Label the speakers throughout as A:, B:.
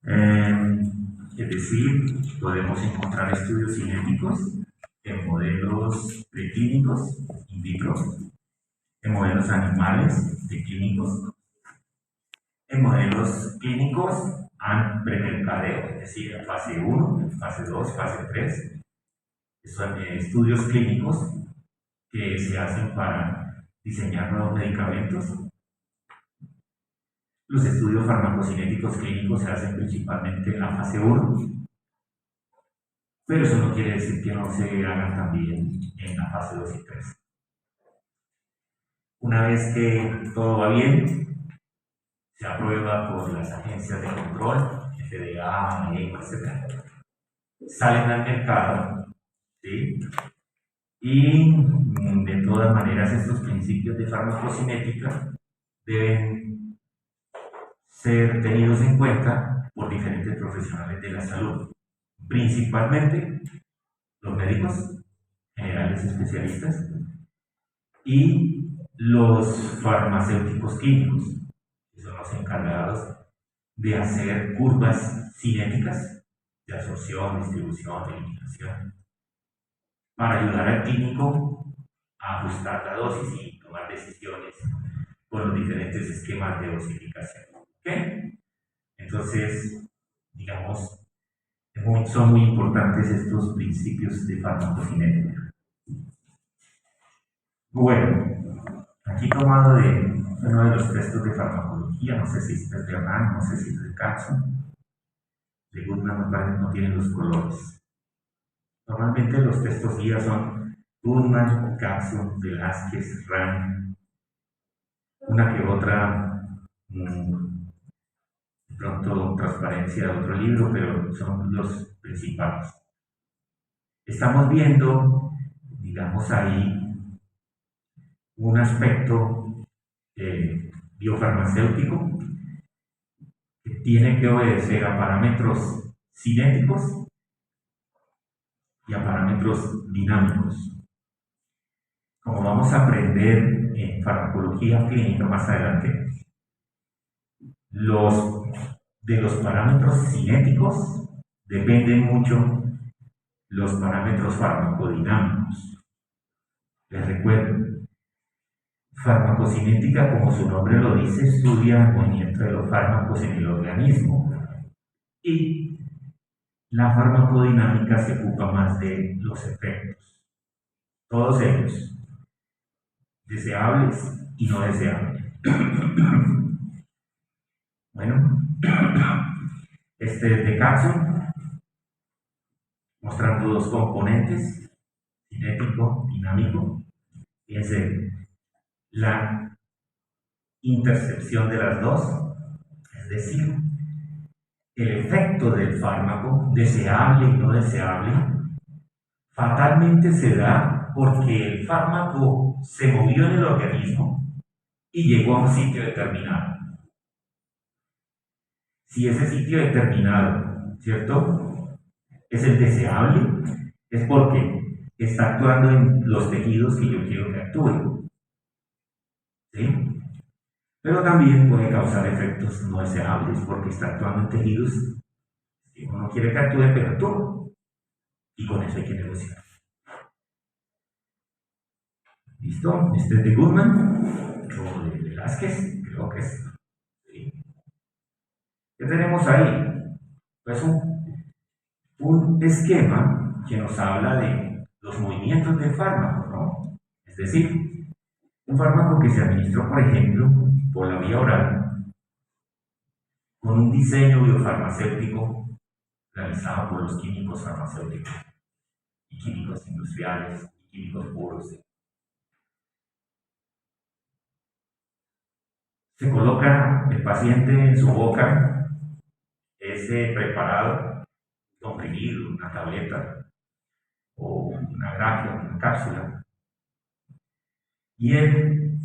A: Es decir, podemos encontrar estudios cinéticos en modelos preclínicos in vitro, en modelos animales de clínicos, en modelos clínicos premercadeo, es decir, en fase 1, fase 2, fase 3. Son estudios clínicos que se hacen para diseñar nuevos medicamentos. Los estudios farmacocinéticos clínicos se hacen principalmente en la fase 1, pero eso no quiere decir que no se hagan también en la fase 2 y 3. Una vez que todo va bien, se aprueba por las agencias de control, FDA, EMA, etc. Salen al mercado, ¿sí? Y de todas maneras estos principios de farmacocinética deben ser tenidos en cuenta por diferentes profesionales de la salud, principalmente los médicos generales especialistas y los farmacéuticos clínicos, que son los encargados de hacer curvas cinéticas de absorción, distribución, eliminación, para ayudar al clínico a ajustar la dosis y tomar decisiones con los diferentes esquemas de dosificación. ¿Okay? Entonces, digamos, son muy importantes estos principios de farmacocinética. Bueno, aquí tomado de uno de los textos de farmacología, no sé si es de Hernán, no sé si es de Katsun, de Goodman, me parece que no tienen los colores. Normalmente los textos guía son Goodman, Katsun, Velázquez, Rand, una que otra, de pronto transparencia de otro libro, pero son los principales. Estamos viendo, digamos ahí, un aspecto biofarmacéutico que tiene que obedecer a parámetros cinéticos y a parámetros dinámicos. Como vamos a aprender en farmacología clínica más adelante, de los parámetros cinéticos dependen mucho los parámetros farmacodinámicos. Les recuerdo, farmacocinética, como su nombre lo dice, estudia el movimiento de los fármacos en el organismo, y la farmacodinámica se ocupa más de los efectos, todos ellos, deseables y no deseables. Bueno, este es de Katsun, mostrando dos componentes, cinético, dinámico. Fíjense, la intercepción de las dos, es decir, el efecto del fármaco, deseable y no deseable, fatalmente se da porque el fármaco se movió en el organismo y llegó a un sitio determinado. Si ese sitio determinado, ¿cierto?, es el deseable, es porque está actuando en los tejidos que yo quiero que actúen, ¿sí? Pero también puede causar efectos no deseables porque está actuando en tejidos que uno no quiere que actúe, pero actúa. Y con eso hay que negociar. ¿Listo? Este es de Goodman o de Velázquez, creo que es. ¿Sí? ¿Qué tenemos ahí? Pues un esquema que nos habla de los movimientos del fármaco, ¿no? Es decir, un fármaco que se administró, por ejemplo, por la vía oral, con un diseño biofarmacéutico realizado por los químicos farmacéuticos y químicos industriales y químicos puros. Se coloca el paciente en su boca ese preparado, comprimido, una tableta o una grafia, una cápsula, y él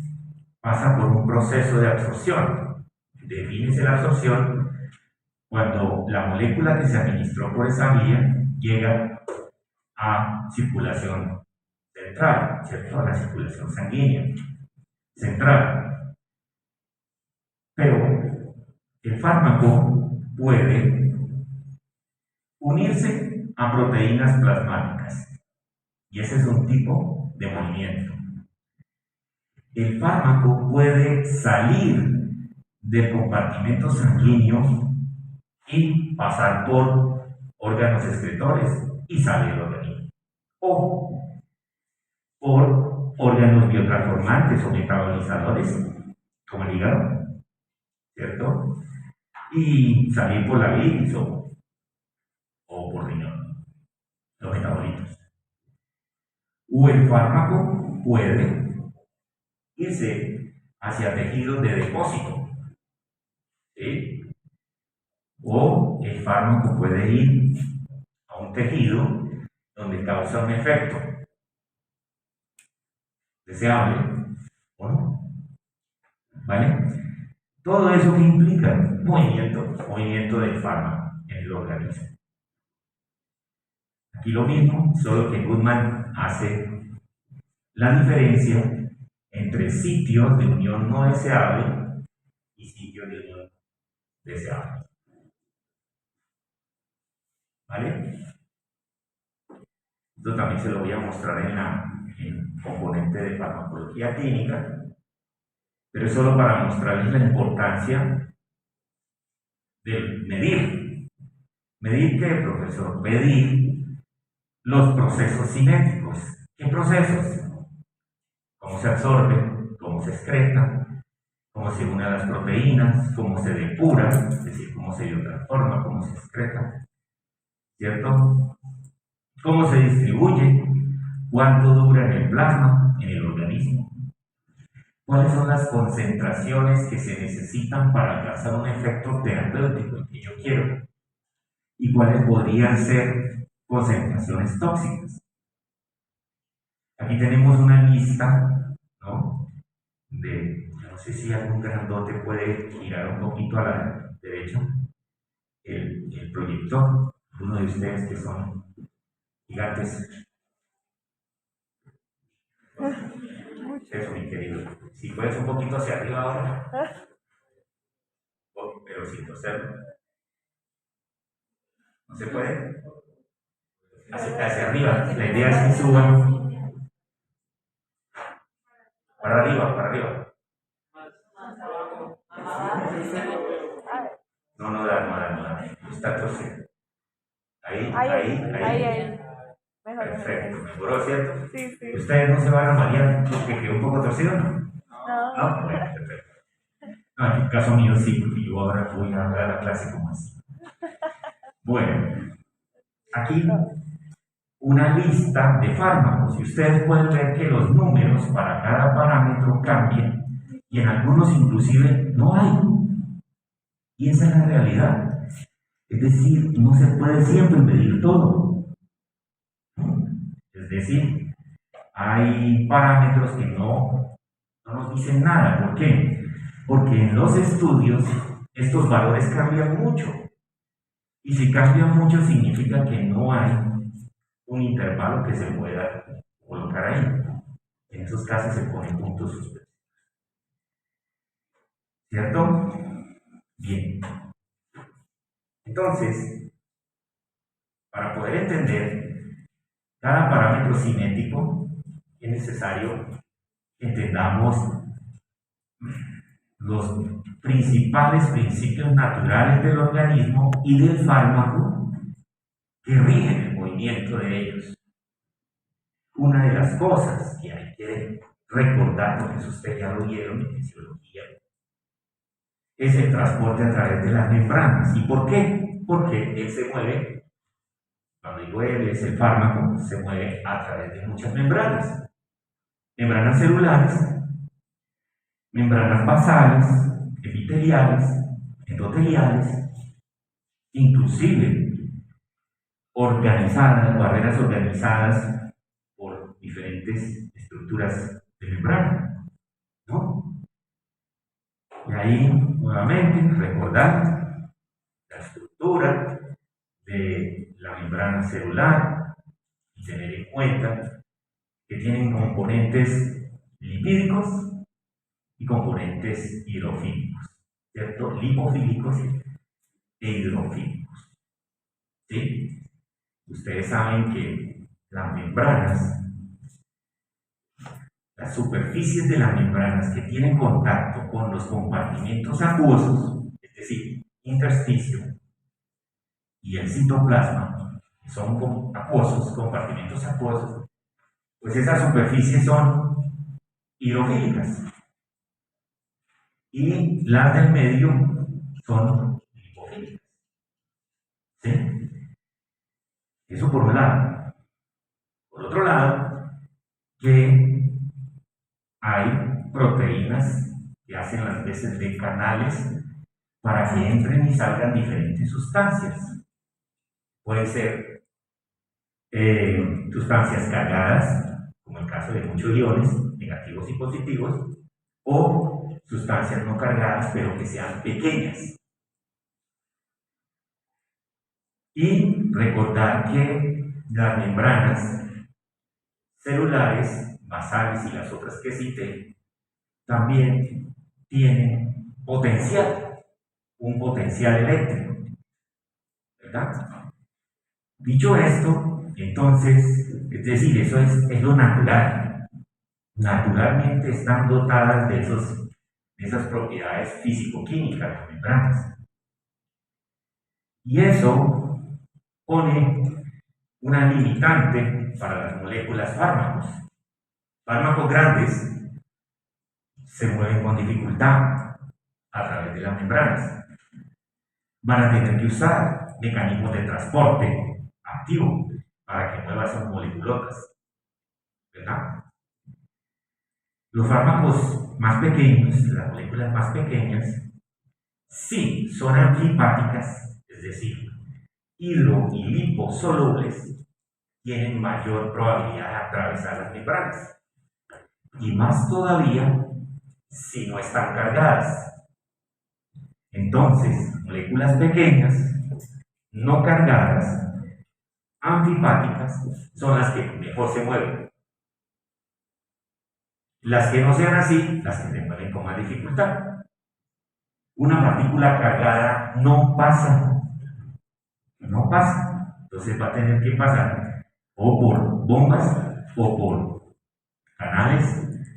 A: pasa por un proceso de absorción. Defínese la absorción cuando la molécula que se administró por esa vía llega a circulación central, ¿cierto?, a la circulación sanguínea central. Pero el fármaco puede unirse a proteínas plasmáticas. Y ese es un tipo de movimiento. El fármaco puede salir del compartimento sanguíneo y pasar por órganos excretores y salir del organismo. O por órganos biotransformantes o metabolizadores, como el hígado, ¿cierto? Y salir por la bilis o por riñón, los metabolitos. O el fármaco puede irse hacia tejidos de depósito, ¿sí? O el fármaco puede ir a un tejido donde causa un efecto deseable o no, ¿vale? Todo eso que implica movimiento del fármaco en el organismo. Aquí lo mismo, solo que Goodman hace la diferencia entre sitios de unión no deseable y sitios de unión deseable. ¿Vale? Esto también se lo voy a mostrar en el componente de farmacología clínica, pero es solo para mostrarles la importancia de medir. ¿Medir qué, profesor? Medir los procesos cinéticos. ¿Qué procesos? Cómo se absorbe, cómo se excreta, cómo se unen las proteínas, cómo se depura, es decir, cómo se biotransforma, cómo se excreta, ¿cierto? Cómo se distribuye, cuánto dura en el plasma, en el organismo, cuáles son las concentraciones que se necesitan para alcanzar un efecto terapéutico, el que yo quiero, y cuáles podrían ser concentraciones tóxicas. Aquí tenemos una lista, ¿no? No sé si algún grandote puede girar un poquito a la derecha el proyector, uno de ustedes que son gigantes. Eso, mi querido. Si puedes un poquito hacia arriba ahora, pero sin torcerlo. ¿No se puede? Hacia arriba. La idea es que suban. Para arriba, para arriba. No da. Está torcido. Ahí. Perfecto. ¿Mejoró, cierto?
B: Sí.
A: ¿Ustedes no se van a marear porque quedó un poco torcido, no?
B: No.
A: Bueno, perfecto. No, en el caso mío sí, porque yo ahora voy a dar la clase como así. Bueno, aquí una lista de fármacos y ustedes pueden ver que los números para cada parámetro cambian y en algunos inclusive no hay. Y esa es la realidad. Es decir, no se puede siempre medir todo. Es decir, hay parámetros que no nos dicen nada. ¿Por qué? Porque en los estudios estos valores cambian mucho. Y si cambian mucho significa que no hay un intervalo que se pueda colocar ahí. En esos casos se ponen puntos suspensivos. ¿Cierto? Bien. Entonces, para poder entender cada parámetro cinético, es necesario que entendamos los principales principios naturales del organismo y del fármaco que rigen el movimiento de ellos. Una de las cosas que hay que recordar, porque eso ustedes ya lo vieron en fisiología, es el transporte a través de las membranas. ¿Y por qué? Porque él se mueve, cuando digo él, es el fármaco, se mueve a través de muchas membranas. Membranas celulares, membranas basales, epiteliales, endoteliales, inclusive barreras organizadas por diferentes estructuras de membrana, ¿no? Y ahí, nuevamente, recordar la estructura de la membrana celular y tener en cuenta que tienen componentes lipídicos y componentes hidrofílicos, ¿cierto? Lipofílicos e hidrofílicos. ¿Sí? Ustedes saben que las membranas, las superficies de las membranas que tienen contacto con los compartimentos acuosos, es decir, intersticio y el citoplasma, que son acuosos, compartimentos acuosos, pues esas superficies son hidrofílicas y las del medio son lipofílicas. ¿Sí? Eso por un lado. Por otro lado, que hay proteínas que hacen las veces de canales para que entren y salgan diferentes sustancias. Pueden ser sustancias cargadas, como el caso de muchos iones, negativos y positivos, o sustancias no cargadas, pero que sean pequeñas. Y recordar que las membranas celulares, basales y las otras que cité, también tienen potencial, un potencial eléctrico, ¿verdad? Dicho esto, entonces, es decir, eso es lo natural. Naturalmente están dotadas de esas propiedades físico-químicas, las membranas. Y eso pone una limitante para las moléculas fármacos. Fármacos grandes se mueven con dificultad a través de las membranas. Van a tener que usar mecanismos de transporte activo para que mueva esas moleculotas, ¿verdad? Los fármacos más pequeños, las moléculas más pequeñas, sí son anfipáticas, es decir, hidro y liposolubles, tienen mayor probabilidad de atravesar las membranas. Y más todavía si no están cargadas. Entonces, moléculas pequeñas, no cargadas, anfipáticas, son las que mejor se mueven. Las que no sean así, las que se mueven con más dificultad. Una partícula cargada no pasa. No pasa. Entonces va a tener que pasar o por bombas o por canales,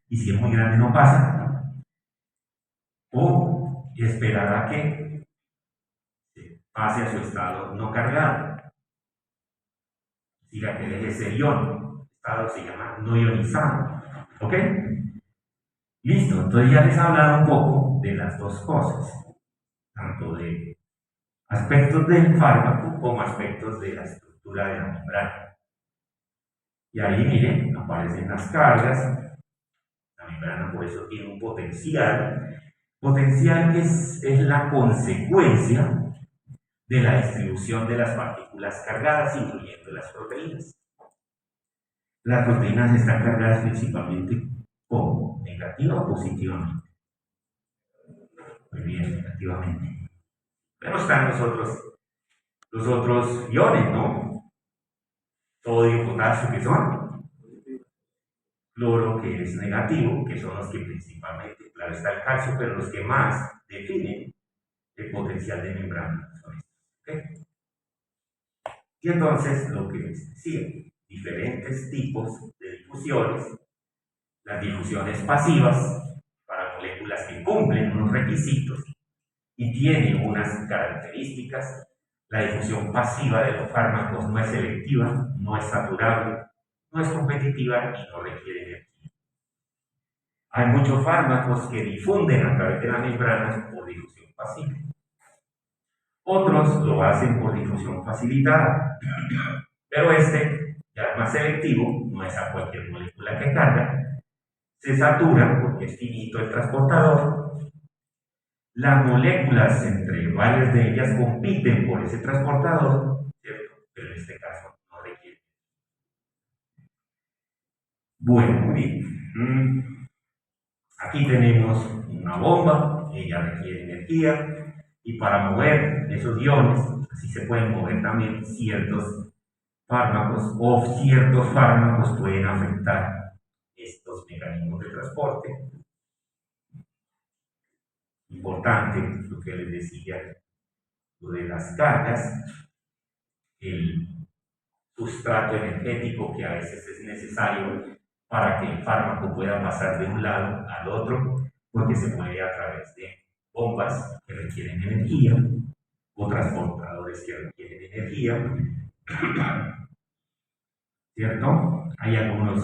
A: y si es muy grande no pasa, o esperar a que pase a su estado no cargado. Diga que deje ese ion, estado se llama no ionizado. ¿Ok? Listo, entonces ya les he hablado un poco de las dos cosas, tanto de aspectos del fármaco como aspectos de la estructura de la membrana. Y ahí, miren, aparecen las cargas. La membrana por eso tiene un potencial. Potencial que es la consecuencia de la distribución de las partículas cargadas, incluyendo las proteínas. Las proteínas están cargadas principalmente ¿cómo? ¿Negativa o positivamente? Muy bien, negativamente. Pero están los otros iones, ¿no? Sodio, potasio, que son cloro, que es negativo, que son los que principalmente, claro está el calcio, pero los que más definen el potencial de membrana son estos. ¿Okay? Y entonces, lo que les decía, diferentes tipos de difusiones, las difusiones pasivas, para moléculas que cumplen unos requisitos y tienen unas características. La difusión pasiva de los fármacos no es selectiva, no es saturable, no es competitiva y no requiere energía. Hay muchos fármacos que difunden a través de las membranas por difusión pasiva. Otros lo hacen por difusión facilitada, pero este, ya más selectivo, no es a cualquier molécula que carga, se satura porque es finito el transportador. Las moléculas, entre varias de ellas, compiten por ese transportador, ¿cierto? Pero en este caso no requiere. Bueno, muy bien. Aquí tenemos una bomba, ella requiere energía, y para mover esos iones, así se pueden mover también ciertos fármacos, o ciertos fármacos pueden afectar estos mecanismos de transporte. Importante lo que les decía, o de las cargas, el sustrato energético que a veces es necesario para que el fármaco pueda pasar de un lado al otro, porque se mueve a través de bombas que requieren energía o transportadores que requieren energía, ¿cierto? Hay algunas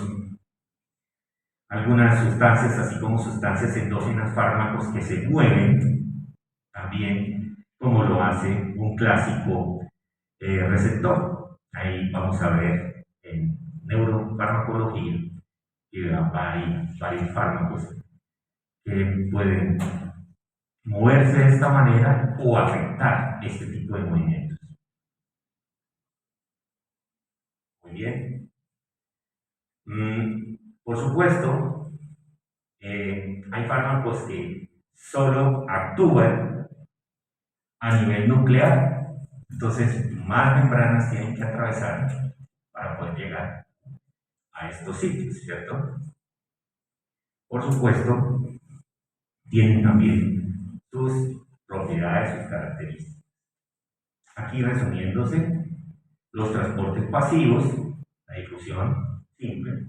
A: sustancias, así como sustancias endógenas, fármacos que se mueven también, como lo hace un clásico receptor. Ahí vamos a ver en neurofarmacología que hay varios fármacos que pueden moverse de esta manera o afectar este tipo de movimientos. Muy bien. Por supuesto, hay fármacos que solo actúan a nivel nuclear, entonces más membranas tienen que atravesar para poder llegar a estos sitios, ¿cierto? Por supuesto, tienen también sus propiedades, sus características. Aquí resumiéndose, los transportes pasivos, la difusión simple,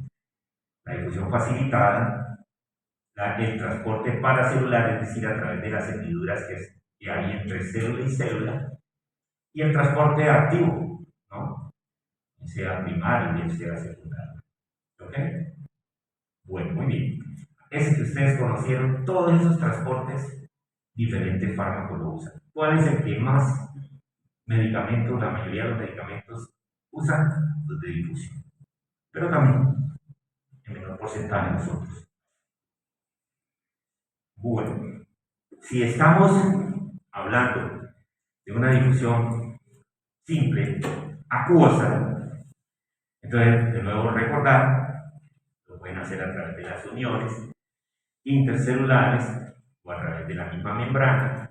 A: la difusión facilitada, el transporte paracelular, es decir, a través de las hendiduras que hay entre célula y célula, y el transporte activo, ¿no? Sea primario y sea secundario. ¿Ok? Bueno, muy bien. Ese que ustedes conocieron, todos esos transportes, diferentes fármacos lo usan. ¿Cuál es el que más medicamentos, la mayoría de los medicamentos usan? Los de difusión. Pero también, en menor porcentaje nosotros. Bueno, si estamos hablando de una difusión simple, acuosa, entonces, de nuevo recordar, lo pueden hacer a través de las uniones intercelulares o a través de la misma membrana.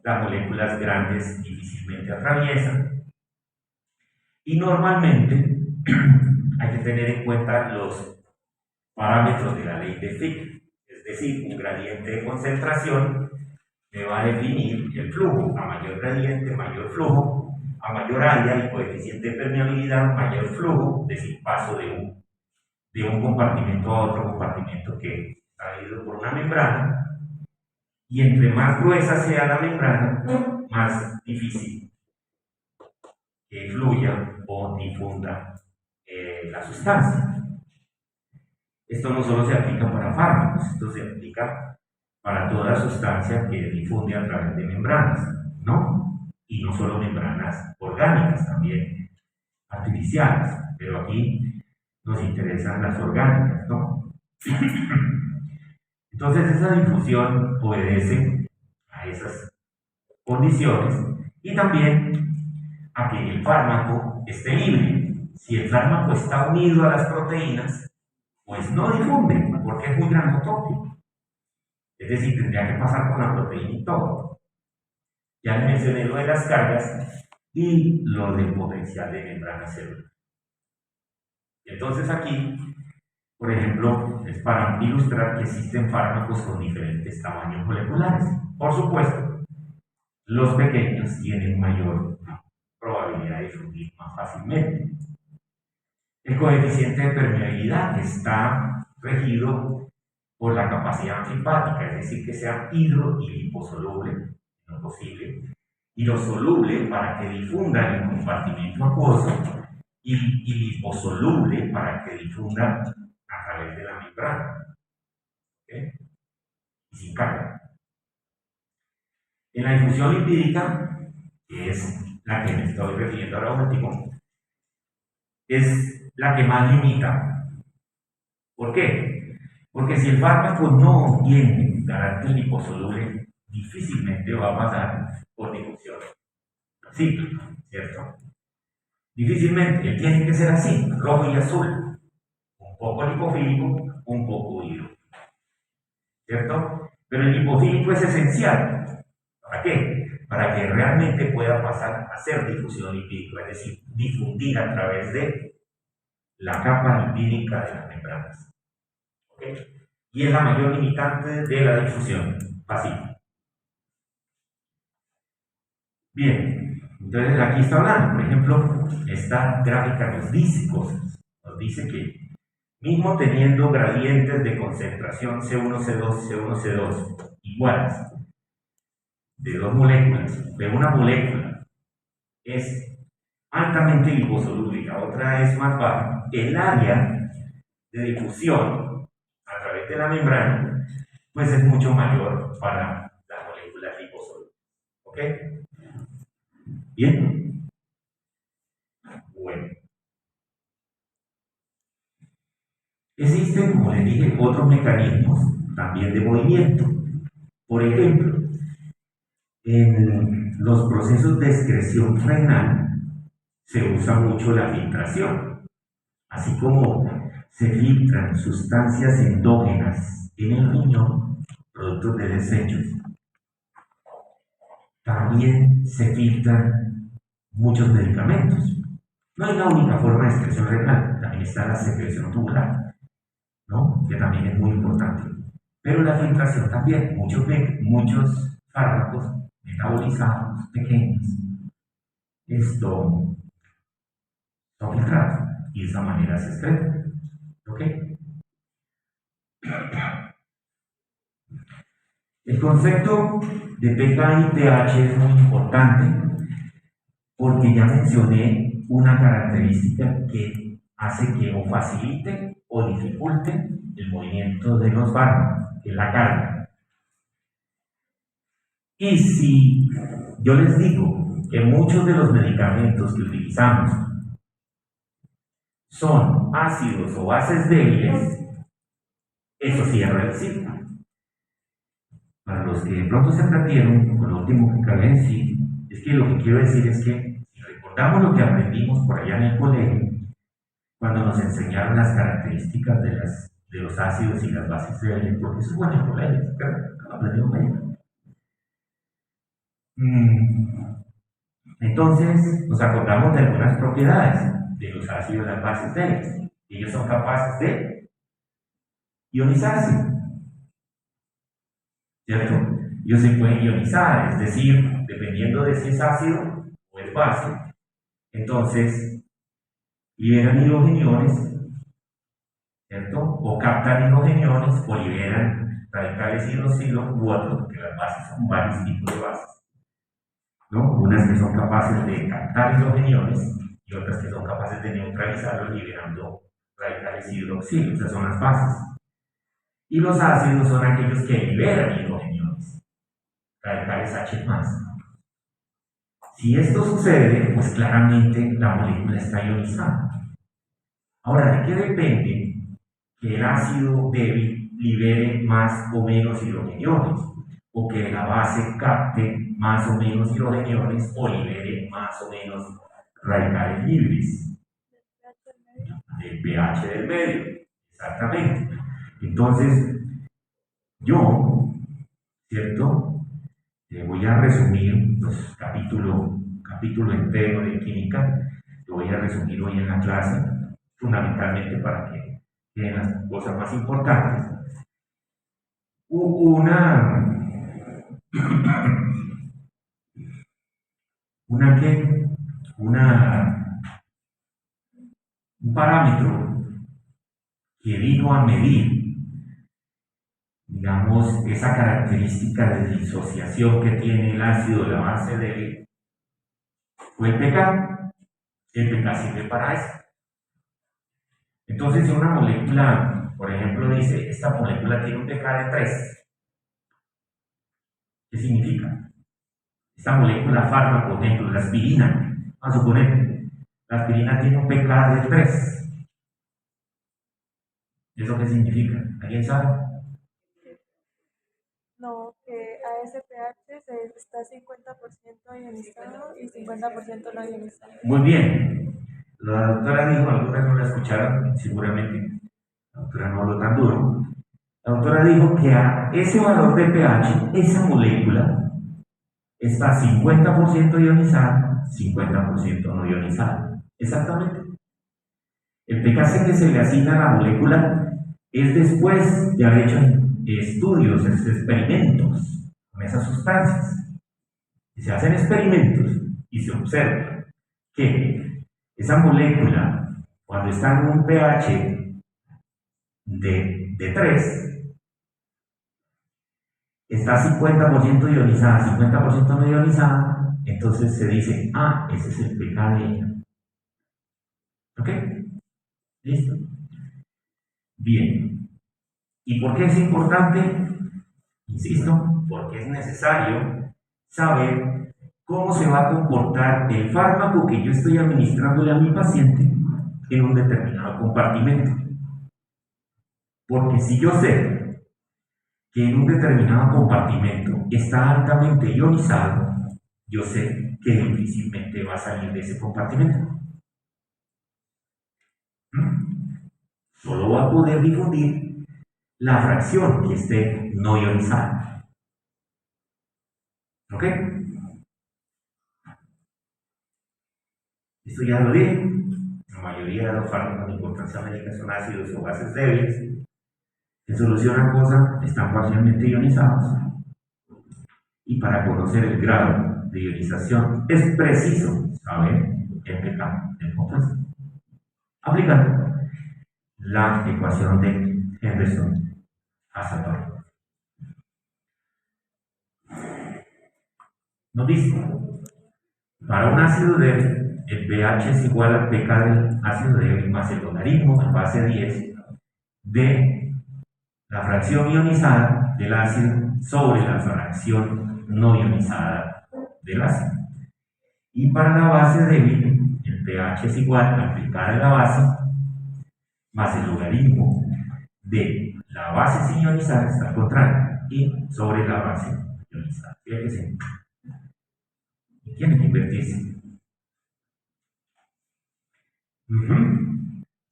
A: Las moléculas grandes difícilmente atraviesan. Y normalmente hay que tener en cuenta los parámetros de la ley de Fick, es decir, un gradiente de concentración me va a definir el flujo. A mayor gradiente, mayor flujo; a mayor área y coeficiente de permeabilidad, mayor flujo, es decir, paso de un compartimento a otro compartimento que está dividido por una membrana. Y entre más gruesa sea la membrana, más difícil que fluya o difunda la sustancia. Esto no solo se aplica para fármacos, esto se aplica para toda sustancia que difunde a través de membranas, ¿no? Y no solo membranas orgánicas, también artificiales, pero aquí nos interesan las orgánicas, ¿no? Entonces esa difusión obedece a esas condiciones y también a que el fármaco esté libre. Si el fármaco está unido a las proteínas, pues no difunde, porque es muy grandotote. Es decir, tendría que pasar con la proteína y todo. Ya les mencioné lo de las cargas y lo del potencial de membrana celular. Entonces aquí, por ejemplo, es para ilustrar que existen fármacos con diferentes tamaños moleculares. Por supuesto, los pequeños tienen mayor probabilidad de difundir más fácilmente. El coeficiente de permeabilidad está regido por la capacidad anfipática, es decir, que sea hidro y liposoluble, en lo posible, hidrosoluble para que difunda en el compartimento acuoso y liposoluble para que difunda a través de la membrana. ¿Okay? Y sin carga. En la difusión lipídica, que es la que me estoy refiriendo ahora último, es la que más limita. ¿Por qué? Porque si el fármaco no tiene carácter liposoluble, difícilmente va a pasar por difusión. Sí, ¿cierto? Difícilmente, él tiene que ser así, rojo y azul. Un poco lipofílico, un poco hidro. ¿Cierto? Pero el lipofílico es esencial. ¿Para qué? Para que realmente pueda pasar a ser difusión lipídica, es decir, difundir a través de la capa lipídica de las membranas. ¿Okay? Y es la mayor limitante de la difusión pasiva. Bien, entonces aquí está hablando, por ejemplo, esta gráfica nos dice cosas, nos dice que mismo teniendo gradientes de concentración C1, C2, C1, C2 iguales de dos moléculas, de una molécula es altamente liposoluble y la otra es más baja, el área de difusión a través de la membrana pues es mucho mayor para las moléculas liposolubles. ¿Ok? Bien. Bueno. Existen, como les dije, otros mecanismos también de movimiento. Por ejemplo, en los procesos de excreción renal se usa mucho la filtración, así como se filtran sustancias endógenas en el riñón, productos de desechos. También se filtran muchos medicamentos. No es la única forma de excreción renal, también está la secreción tubular, ¿no? Que también es muy importante. Pero la filtración también, muchos fármacos metabolizados pequeños, esto son filtrados y de esa manera se excretan. ¿Ok? El concepto de pH y pH es muy importante porque ya mencioné una característica que hace que o facilite o dificulte el movimiento de los fármacos, que es la carga. Y si yo les digo que muchos de los medicamentos que utilizamos son ácidos o bases débiles, eso cierra el ciclo. Para los que de pronto se perdieron con lo último que acabé de decir, es que lo que quiero decir es que si recordamos lo que aprendimos por allá en el colegio, cuando nos enseñaron las características de los ácidos y las bases débiles, porque eso fue en el colegio, lo aprendimos ahí. Entonces, nos acordamos de algunas propiedades de los ácidos y las bases débiles. Ellos son capaces de ionizarse, ¿cierto? Ellos se pueden ionizar, es decir, dependiendo de si es ácido o es base, entonces liberan hidrogeniones, ¿cierto? O captan hidrogeniones o liberan radicales hidroxilo u otros, porque las bases son varios tipos de bases, ¿no? Unas que son capaces de captar hidrogeniones y otras que son capaces de neutralizarlos liberando radicales hidroxilo, esas son las bases. Y los ácidos son aquellos que liberan hidrogeniones, radicales H+. Si esto sucede, pues claramente la molécula está ionizada. Ahora, ¿de qué depende que el ácido débil libere más o menos hidrogeniones? O que la base capte más o menos hidrogeniones o libere más o menos radicales libres. Del pH del medio, exactamente. Entonces, yo, ¿cierto? Voy a resumir los capítulo entero de química, lo voy a resumir hoy en la clase, fundamentalmente para que queden las cosas más importantes. Un parámetro que vino a medir, digamos, esa característica de disociación que tiene el ácido de la base débil, fue el pK. El pK sirve para eso. Entonces, si una molécula, por ejemplo, dice, esta molécula tiene un pK de 3, ¿qué significa? Esta molécula fármaco, por ejemplo, la aspirina, vamos a suponer, la aspirina tiene un pK de 3. ¿Eso qué significa? ¿Alguien sabe?
B: No, que a ese pH se está 50% ionizado y 50% no ionizado.
A: Muy bien. La doctora dijo, algunas no la escucharon, seguramente. La doctora no habló tan duro. La doctora dijo que a ese valor de pH, esa molécula está 50% ionizada, 50% no ionizada. Exactamente. El pKa que se le asigna a la molécula es después de haber hecho estudios, experimentos con esas sustancias. Y se hacen experimentos y se observa que esa molécula, cuando está en un pH de 3, está 50% ionizada, 50% no ionizada, entonces se dice, ah, ese es el pK de ella. ¿Ok? ¿Listo? Bien. ¿Y por qué es importante? Insisto, porque es necesario saber cómo se va a comportar el fármaco que yo estoy administrándole a mi paciente en un determinado compartimento. Porque si yo sé que en un determinado compartimento está altamente ionizado, yo sé que difícilmente va a salir de ese compartimento. Solo va a poder difundir la fracción que esté no ionizada. ¿Ok? Esto ya lo dije. La mayoría de los fármacos de importancia médica son ácidos o bases débiles. En solución acuosa están parcialmente ionizados. Y para conocer el grado de ionización es preciso saber el pK del compuesto. Aplicando la ecuación de Henderson-Asator. Nos dice, para un ácido débil, el pH es igual al pK del ácido débil más el logaritmo en base 10 de la fracción ionizada del ácido sobre la fracción no ionizada del ácido. Y para la base débil, el pH es igual al pK de la base más el logaritmo de la base sin ionizar, está al contrario, y sobre la base ionizada. Fíjense. Y tiene que invertirse.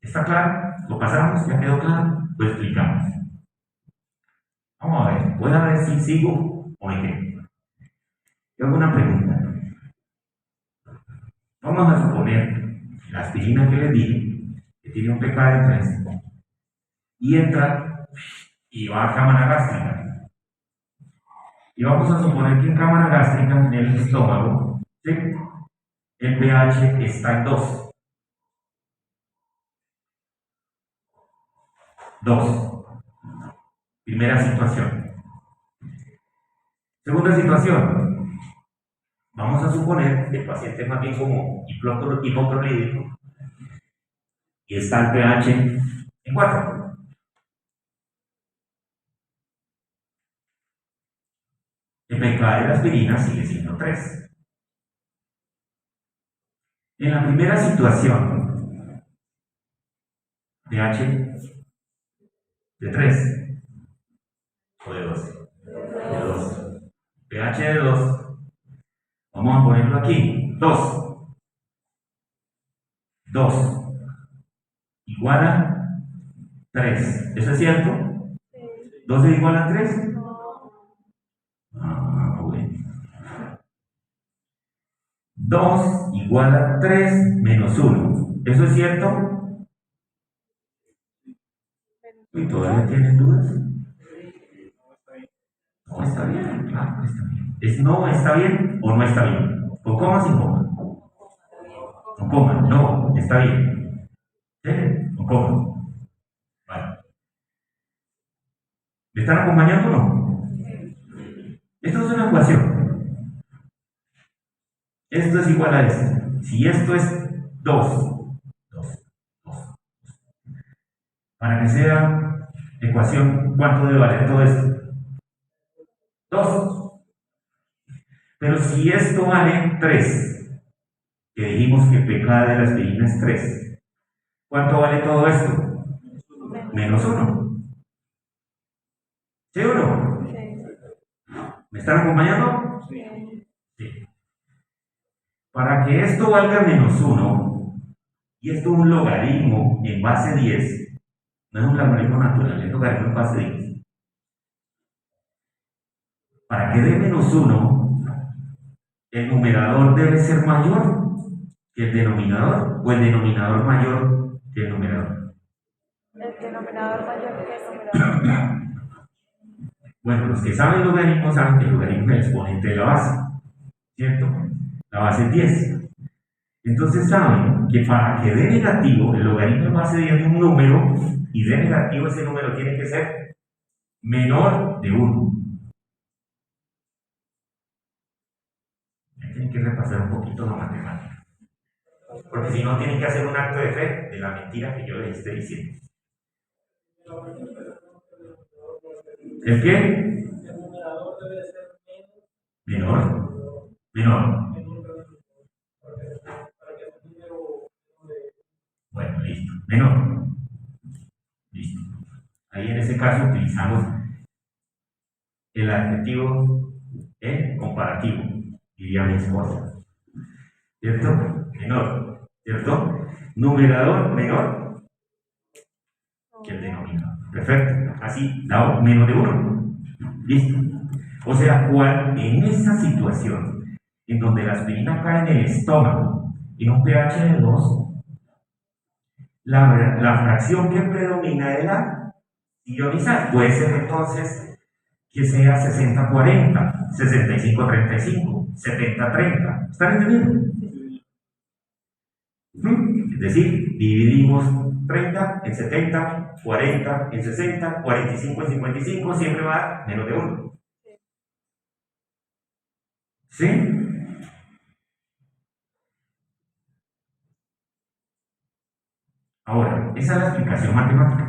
A: ¿Está claro? ¿Lo pasamos? ¿Ya quedó claro? Lo explicamos. Vamos a ver, voy a ver si sigo o me quedo. Yo hago una pregunta. Vamos a suponer la aspirina que les dije, que tiene un pK de 3, y entra y va a cámara gástrica. Y vamos a suponer que en cámara gástrica, en el estómago, ¿sí?, el pH está en 2. 2. Primera situación. Segunda situación. Vamos a suponer que el paciente es más bien como hipoprolítico y está el pH en 4. El pK de la aspirina sigue siendo 3. En la primera situación, pH de 3 o de 2. De 2. pH de 2. Vamos a ponerlo aquí. 2. 2 igual a 3. ¿Eso es cierto?
B: Sí.
A: ¿2 es igual a 3?
B: No.
A: Ah, bueno. 2 igual a 3 menos 1. ¿Eso es cierto? ¿Y todavía tienen dudas? No está bien, claro, está bien. ¿No está bien o no está bien? ¿Con coma o sin coma? Con coma, no, está bien. ¿Sí? Con coma. Vale. ¿Me están acompañando o no? Esto es una ecuación. Esto es igual a esto. Si esto es 2, para que sea ecuación, ¿cuánto debe valer todo esto? 2. Pero si esto vale 3, que dijimos que el pK de la aspirina es 3, ¿cuánto vale todo esto? Menos 1. ¿Sí o no?
B: Sí.
A: ¿Me están acompañando?
B: Sí.
A: Sí. Para que esto valga menos 1, y esto es un logaritmo en base 10, no es un logaritmo natural, es logaritmo en base 10. Para que dé menos 1, el numerador debe ser mayor que el denominador, o el denominador mayor que el numerador.
B: El denominador mayor que el numerador.
A: Bueno, los que saben logaritmo saben que el logaritmo es el exponente de la base, ¿cierto? La base es 10. Entonces saben que para que dé negativo, el logaritmo en base de 10 de un número, y dé negativo, ese número tiene que ser menor de 1. Tienen que repasar un poquito la matemática. Porque si no, tienen que hacer un acto de fe de la mentira que yo les esté diciendo. ¿El qué? Menor. Menor. Bueno, listo. Menor. Listo. Ahí en ese caso utilizamos el adjetivo comparativo, diría mi esposa. ¿Cierto? Menor. ¿Cierto? Numerador menor que el denominador. Perfecto. Así, dado menos de 1. Listo. O sea, en esa situación en donde la aspirina cae en el estómago en un pH de 2, la fracción que predomina de la ionizar puede ser entonces que sea 60-40, 65-35, 70-30. ¿Están entendiendo? Es decir, dividimos 30 en 70, 40 en 60, 45 en 55, siempre va a dar menos de 1. ¿Sí? Ahora, esa es la explicación matemática.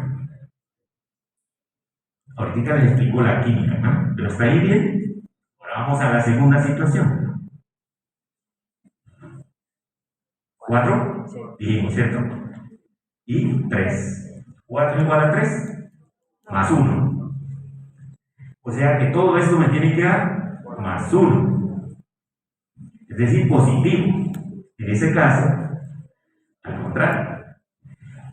A: Ahorita les explico la química, ¿no? ¿Pero está ahí bien? Ahora vamos a la segunda situación. 4,
B: Sí.
A: dijimos, ¿cierto? Y 3. 4 igual a 3, más 1. O sea que todo esto me tiene que dar más 1. Es decir, positivo. En ese caso, al contrario,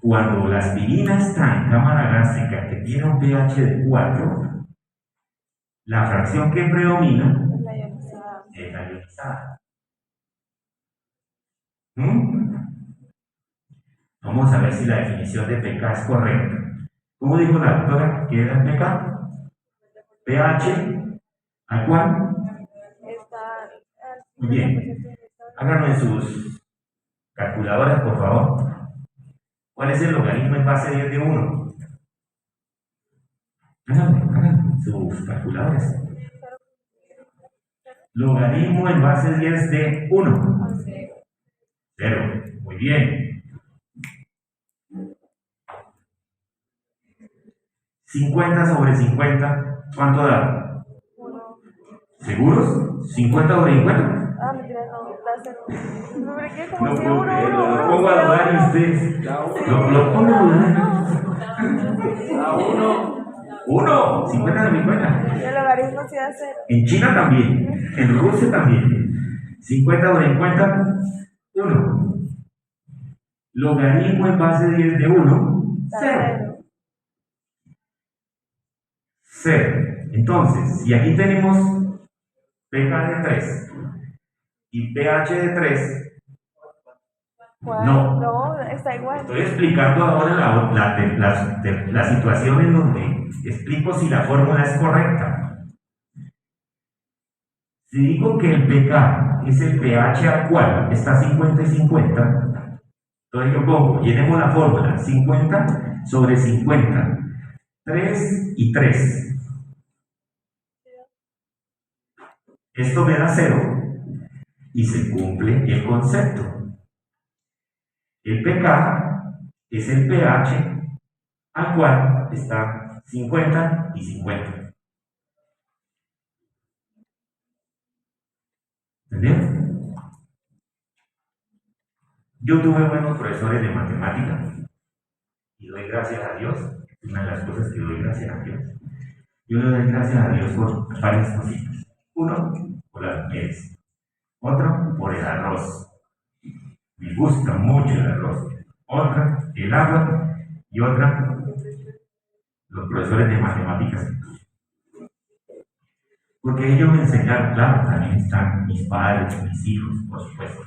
A: cuando la aspirina está en cámara gástrica que tiene un pH de 4, la fracción que predomina
B: La ionizada.
A: es la ionizada. Vamos a ver si la definición de pK es correcta. ¿Cómo dijo la doctora que era el pK? pH, ¿a cuál?
B: Está al
A: Muy bien.
B: 50%
A: Háganlo en sus calculadoras, por favor. ¿Cuál es el logaritmo en base 10 de 1? Háganlo, sus calculadoras. Logaritmo en base 10 de 1. 0. Muy bien. 50 sobre 50, ¿cuánto da?
B: 1.
A: ¿Seguros? ¿50 sobre 50?
B: Mentira, no, da 0. No, ¿por qué? Como
A: No
B: si
A: puedo
B: 1,
A: creerlo,
B: 1,
A: lo pongo a dudar en ustedes. Lo pongo a dudar. 1, 50 sobre 50.
B: Y el logaritmo sí da 0.
A: En China también, en Rusia también. 50 sobre 50, 1. Logaritmo en base 10 de 1,
B: Da
A: 0.
B: 0.
A: 0. Entonces, si aquí tenemos pK de 3 y pH de 3,
B: ¿Cuál?
A: no.
B: No, está igual.
A: Estoy explicando ahora la situación en donde explico si la fórmula es correcta. Si digo que el pK es el pH al cual está 50 y 50, entonces yo pongo, llenemos la fórmula, 50 sobre 50, 3 y 3. Esto me da 0 y se cumple el concepto. El pK es el pH al cual está 50 y 50. ¿Entendieron? Yo tuve buenos profesores de matemática y doy gracias a Dios. Una de las cosas que doy gracias a Dios. Yo le doy gracias a Dios por varias cositas. Uno, por las mujeres. Otro, por el arroz. Me gusta mucho el arroz. Otra, el agua. Y otra, los profesores de matemáticas. Porque ellos me enseñaron, claro, también están mis padres, mis hijos, por supuesto.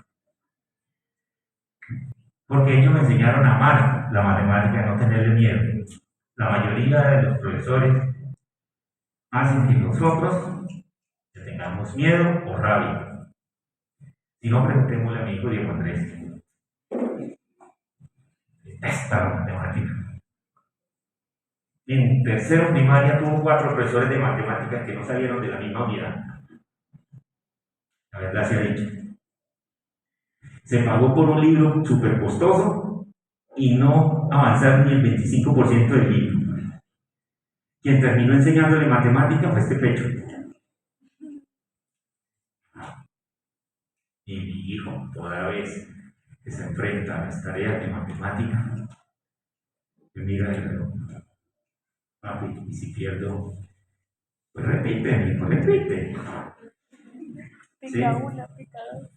A: Porque ellos me enseñaron a amar la matemática, a no tenerle miedo. La mayoría de los profesores hacen que nosotros le tengamos miedo o rabia. Si no, preguntémosle a mi hijo Diego Andrés. Detesta la matemática. En tercero primaria tuvo 4 profesores de matemáticas que no salieron de la misma unidad. La verdad se ha dicho. Se pagó por un libro súper costoso y no avanzar ni el 25% del libro. Quien terminó enseñándole matemática fue este pecho. Y mi hijo, toda vez que se enfrenta a las tareas de matemática, me mira el reloj. Papi, y si pierdo, pues repite, mi hijo, repite. ¿Sí?
B: Pica una, pica dos.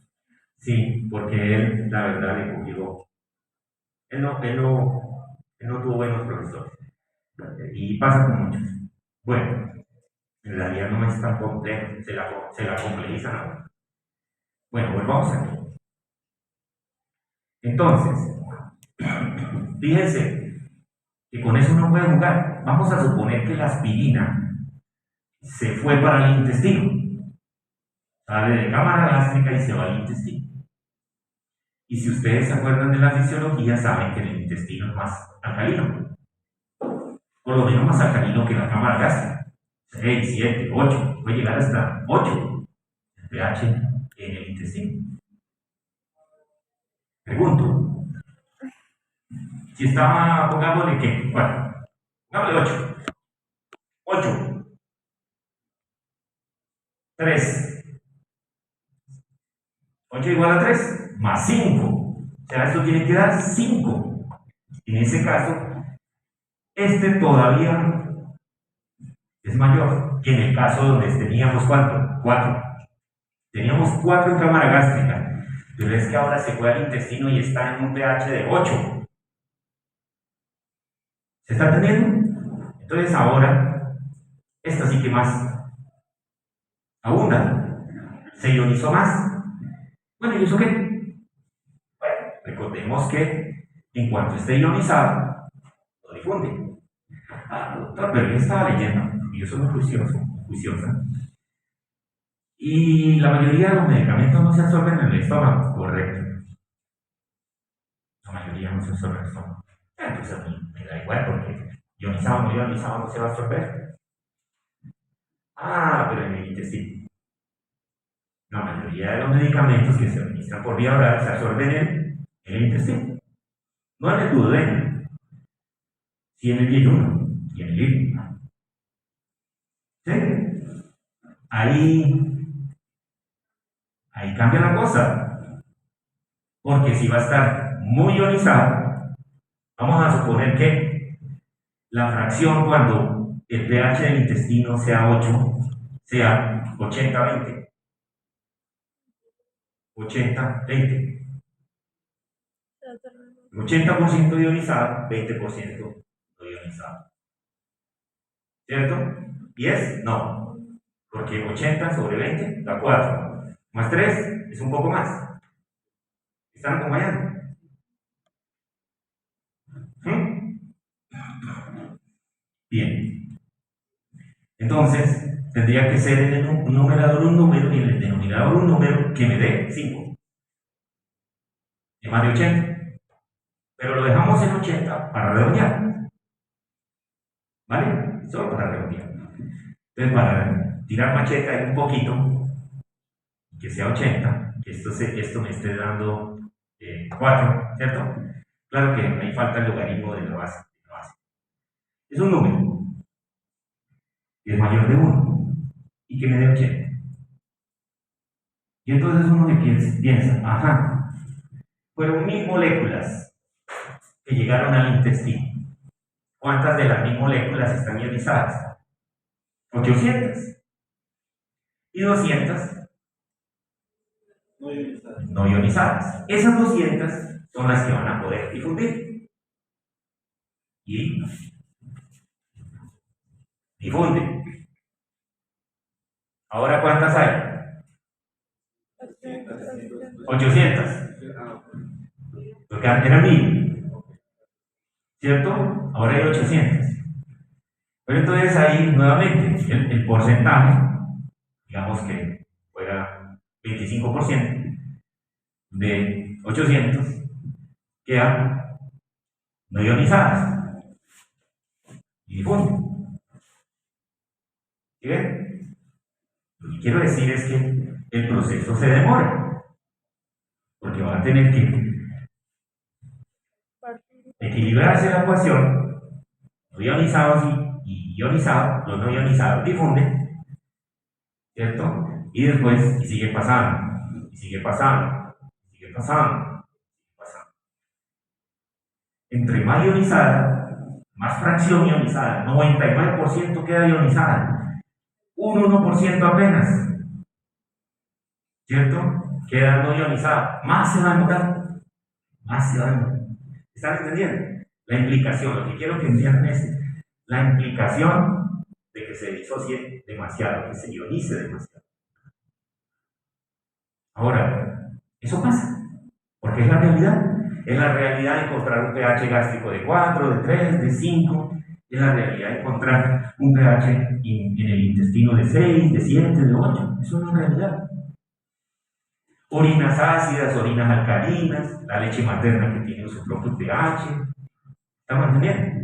A: Sí, porque él, la verdad, le cogió. Él no tuvo buenos profesores. Y pasa con muchos. Bueno, en realidad no es tan complejo, se la complejizan ahora. Bueno, volvamos aquí. Entonces, fíjense que con eso no puede jugar. Vamos a suponer que la aspirina se fue para el intestino. Sale de cámara gástrica y se va al intestino. Y si ustedes se acuerdan de la fisiología, saben que el intestino es más alcalino. Por lo menos más alcalino que la cámara gástrica. 6, 7, 8, puede llegar hasta 8 el pH en el intestino. Pregunto, si estaba, pongámosle que, bueno, pongámosle 8. 8, 3. 8 igual a 3, más 5. O sea, esto tiene que dar 5. En ese caso, este todavía es mayor que en el caso donde teníamos ¿cuánto? 4. Teníamos 4 en cámara gástrica, pero es que ahora se fue al intestino y está en un pH de 8. ¿Se está entendiendo? Entonces ahora, esta sí que más abunda. Se ionizó más. Bueno, ¿y eso qué? Bueno, recordemos que en cuanto esté ionizado, lo difunde. Ah, doctor, pero yo estaba leyendo, y yo soy muy juiciosa. Y la mayoría de los medicamentos no se absorben en el estómago, correcto. La mayoría no se absorben en el estómago. Entonces a mí me da igual porque ionizado no se va a absorber. Ah, pero en el intestino. La mayoría de los medicamentos que se administran por vía oral se absorben en el intestino. No en el duodeno, sí en el yeyuno y en el hígado. ¿Sí? Ahí cambia la cosa. Porque si va a estar muy ionizado, vamos a suponer que la fracción cuando el pH del intestino sea 8, sea 80-20. 80-20. 80% ionizado, 20% no ionizado. ¿Cierto? ¿10? No. Porque 80 sobre 20 da 4. Más 3 es un poco más. ¿Están acompañando? ¿Mm? Bien. Entonces, tendría que ser en el numerador un número y en el denominador un número que me dé 5. Es más de 80. Pero lo dejamos en 80 para redondear. ¿Vale? Solo para redondear. Entonces, para tirar machete ahí un poquito, que sea 80, que esto me esté dando 4, ¿cierto? Claro que ahí falta el logaritmo de la base. Es un número. Es mayor de 1 y que me dé 80. Y entonces uno piensa, ajá, fueron 1000 moléculas que llegaron al intestino. ¿Cuántas de las 1000 moléculas están ionizadas? 800. Y 200 no ionizadas. Esas 200 son las que van a poder difundir. Y difunden. Ahora, ¿cuántas hay? 800. Porque antes eran 1000. ¿Cierto? Ahora hay 800. Pero entonces ahí nuevamente porcentaje, digamos que fuera 25%, de 800 quedan no ionizadas y difunden. ¿Sí ven? Lo que quiero decir es que el proceso se demora, porque van a tener que equilibrarse la ecuación, los ionizados y ionizados, los no ionizados difunden, ¿cierto? Y después, y sigue pasando, y sigue pasando, y sigue pasando, y sigue pasando. Entre más ionizada, más fracción ionizada, 99% queda ionizada, un 1% apenas, ¿cierto? Queda no ionizada, más se va a demorar, más se va a demorar. ¿Están entendiendo? La implicación, lo que quiero que entiendan es la implicación de que se disocie demasiado, que se ionice demasiado. Ahora, eso pasa, porque es la realidad. Es la realidad de encontrar un pH gástrico de 4, de 3, de 5. Es la realidad de encontrar un pH en el intestino de 6, de 7, de 8. Eso es la realidad. Orinas ácidas, orinas alcalinas, la leche materna que tiene su propio pH. ¿Estamos entendiendo?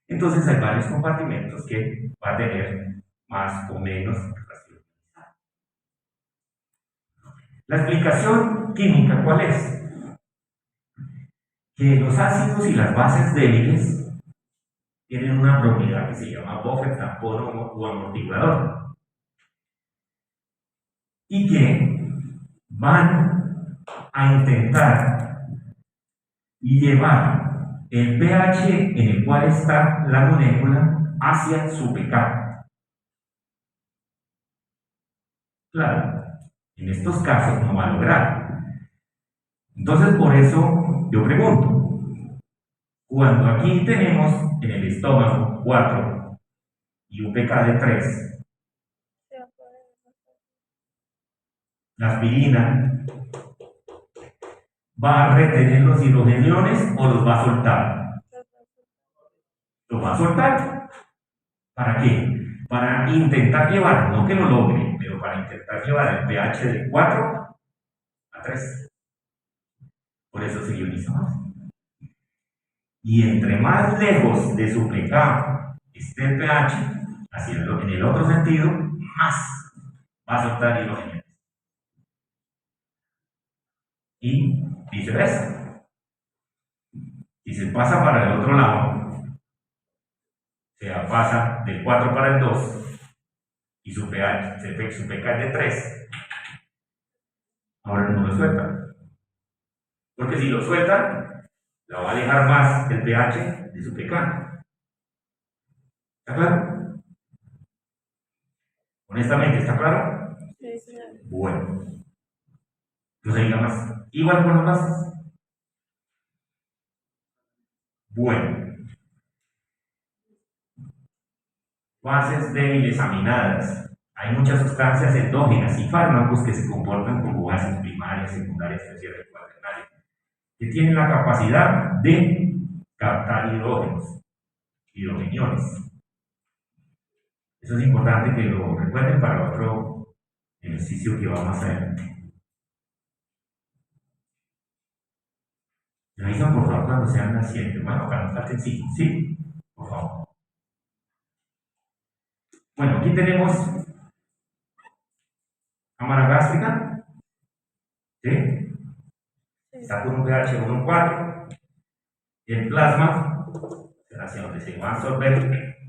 A: Entonces hay varios compartimentos que va a tener más o menos relación. La explicación química, ¿cuál es? Que los ácidos y las bases débiles tienen una propiedad que se llama buffer, tampón o amortiguador, y que van a intentar llevar el pH en el cual está la molécula hacia su pK. Claro, en estos casos no va a lograr. Entonces, por eso yo pregunto, cuando aquí tenemos en el estómago 4 y un pK de 3, la aspirina va a retener los hidrogeniones o los va a soltar. Los va a soltar. ¿Para qué? Para intentar llevar, no que lo logre, pero para intentar llevar el pH de 4 a 3. Por eso se ioniza más. Y entre más lejos de su pK esté el pH, haciendo en el otro sentido, más va a soltar hidrogeniones. Y viceversa. Si se pasa para el otro lado, o sea, pasa del 4 para el 2 y su pH es de 3, ahora no lo suelta. Porque si lo suelta, la va a alejar más el pH de su pK. ¿Está claro? Honestamente, ¿está claro?
B: Sí, sí.
A: Bueno. No se diga más. Igual con las bases. Bueno. Bases débiles aminadas. Hay muchas sustancias endógenas y fármacos que se comportan como bases primarias, secundarias, terciarias y cuaternarias, que tienen la capacidad de captar hidrogeniones. Eso es importante que lo recuerden para otro ejercicio que vamos a hacer. Me avisan por favor cuando sean las 7. Bueno, acá nos falten 5, ¿sí? Por favor. Bueno, aquí tenemos cámara gástrica, ¿sí? Está con un pH 1,4. El plasma, hacia donde se va a absorber,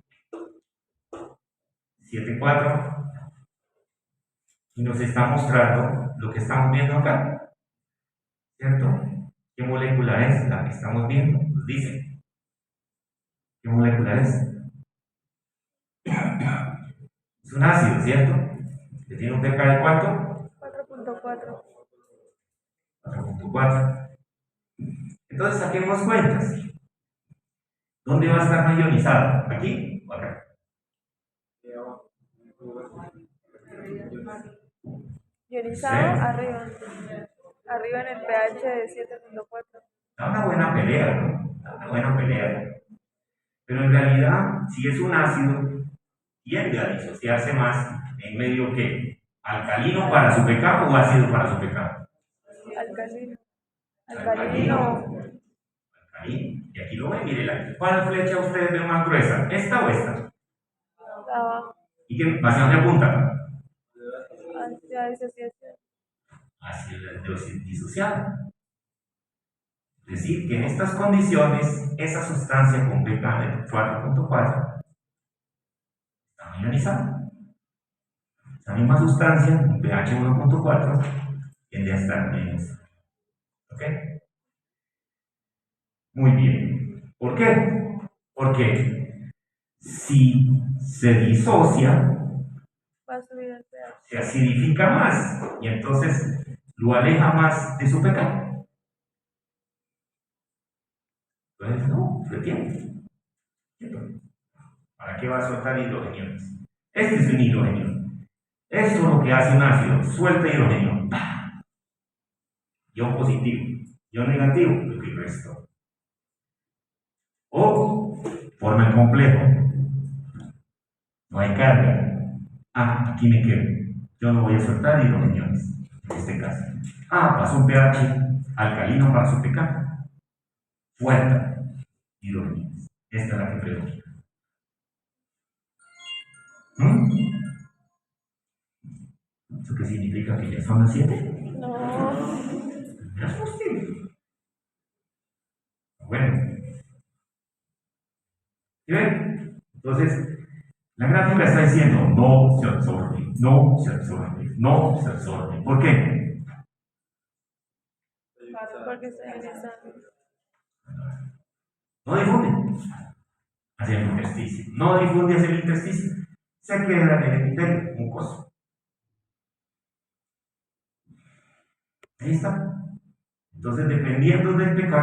A: 7,4. Y nos está mostrando lo que estamos viendo acá, ¿cierto? ¿Qué molécula es la que estamos viendo? Nos dice. ¿Qué molécula es? Es un ácido, ¿cierto? Que tiene un pK de ¿cuánto?
B: 4.4.
A: 4.4. Entonces saquemos cuentas. ¿Dónde va a estar más ionizado? ¿Aquí o acá?
B: Ionizado arriba. Arriba en el pH de 7.4.
A: Da una buena pelea, ¿no? Da una buena pelea. Pero en realidad, si es un ácido, tiende a disociarse más en medio que alcalino para su pK o ácido para su pK.
B: Alcalino. alcalino.
A: Alcalino. Y aquí lo ven, mire, ¿cuál flecha ustedes ven más gruesa? ¿Esta o esta?
B: Abajo.
A: ¿Y qué? ¿Hacia dónde apunta?
B: Hacia disociación.
A: Hacia el disociado. Es decir, que en estas condiciones, esa sustancia con pK de 4.4 está ionizada. Esa misma sustancia con pH 1.4 tiende a estar menos. ¿Ok? Muy bien. ¿Por qué? Porque si se disocia,
B: Va a subir el pH.
A: se acidifica más y entonces lo aleja más de su pecado. Entonces, no, se retiene. ¿Para qué va a soltar hidrogeniones? Este es un hidrogenio. Esto es lo que hace un ácido, suelta hidrogenio. ¡Pah! Ion positivo, ion negativo, lo que restó. O forma el complejo. No hay carga. Ah, aquí me quedo. Yo no voy a soltar hidrogeniones, en este caso. Ah, pasó un pH alcalino para su pK. Fuerza hidrogeniones. Esta es la que predomina. ¿Eso qué significa? ¿Que ya son las 7?
B: No.
A: Ya es posible. Bueno. ¿Sí ven? Entonces, la gráfica está diciendo no se absorbe, no se absorbe, no se absorbe. ¿Por qué?
B: Porque está ionizando.
A: No difunde hacia el intersticio. No difunde hacia el intersticio. Se queda en el epitelio mucoso. Ahí está. Entonces, dependiendo del pK,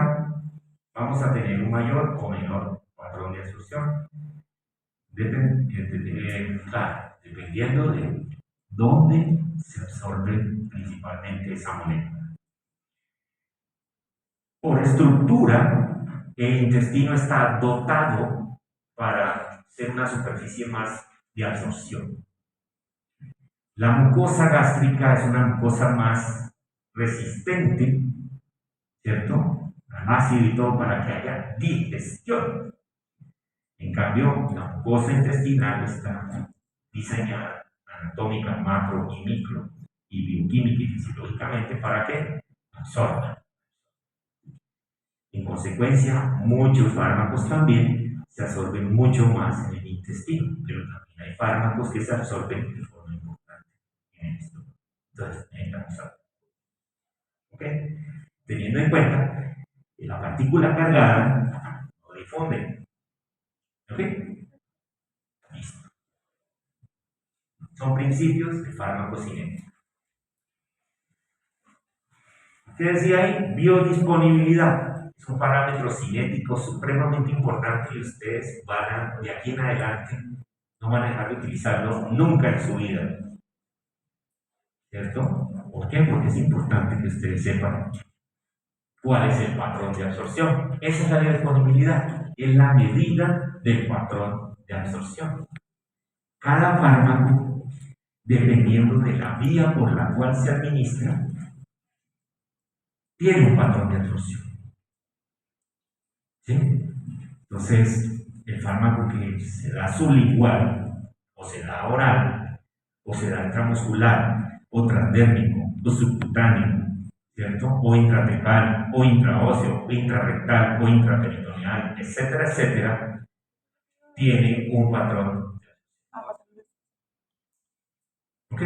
A: vamos a tener un mayor o menor patrón de absorción. Claro, dependiendo de dónde se absorbe principalmente esa molécula. Por estructura, el intestino está dotado para ser una superficie más de absorción. La mucosa gástrica es una mucosa más resistente, ¿cierto? Al ácido y todo para que haya digestión. En cambio, la mucosa intestinal está diseñada anatómica, macro y micro, y bioquímica y fisiológicamente para que absorba. En consecuencia, muchos fármacos también se absorben mucho más en el intestino, pero también hay fármacos que se absorben de forma importante en el estómago. Entonces, necesitamos saber. ¿Ok? Teniendo en cuenta que la partícula cargada no difunde. ¿Ok? Listo. Son principios de farmacocinética. ¿Qué decía ahí? Biodisponibilidad. Es un parámetro cinético supremamente importante y ustedes van a, de aquí en adelante, no van a dejar de utilizarlo nunca en su vida. ¿Cierto? ¿Por qué? Porque es importante que ustedes sepan cuál es el patrón de absorción. Esa es la biodisponibilidad. Es la medida del patrón de absorción. Cada fármaco, dependiendo de la vía por la cual se administra, tiene un patrón de absorción. ¿Sí? Entonces, el fármaco que se da sublingual, o se da oral, o se da intramuscular, o transdérmico, o subcutáneo, ¿cierto? O intratecal, o intraóseo, o intrarrectal, o intraperitoneal, etcétera, etcétera, tiene un patrón. ¿Ok?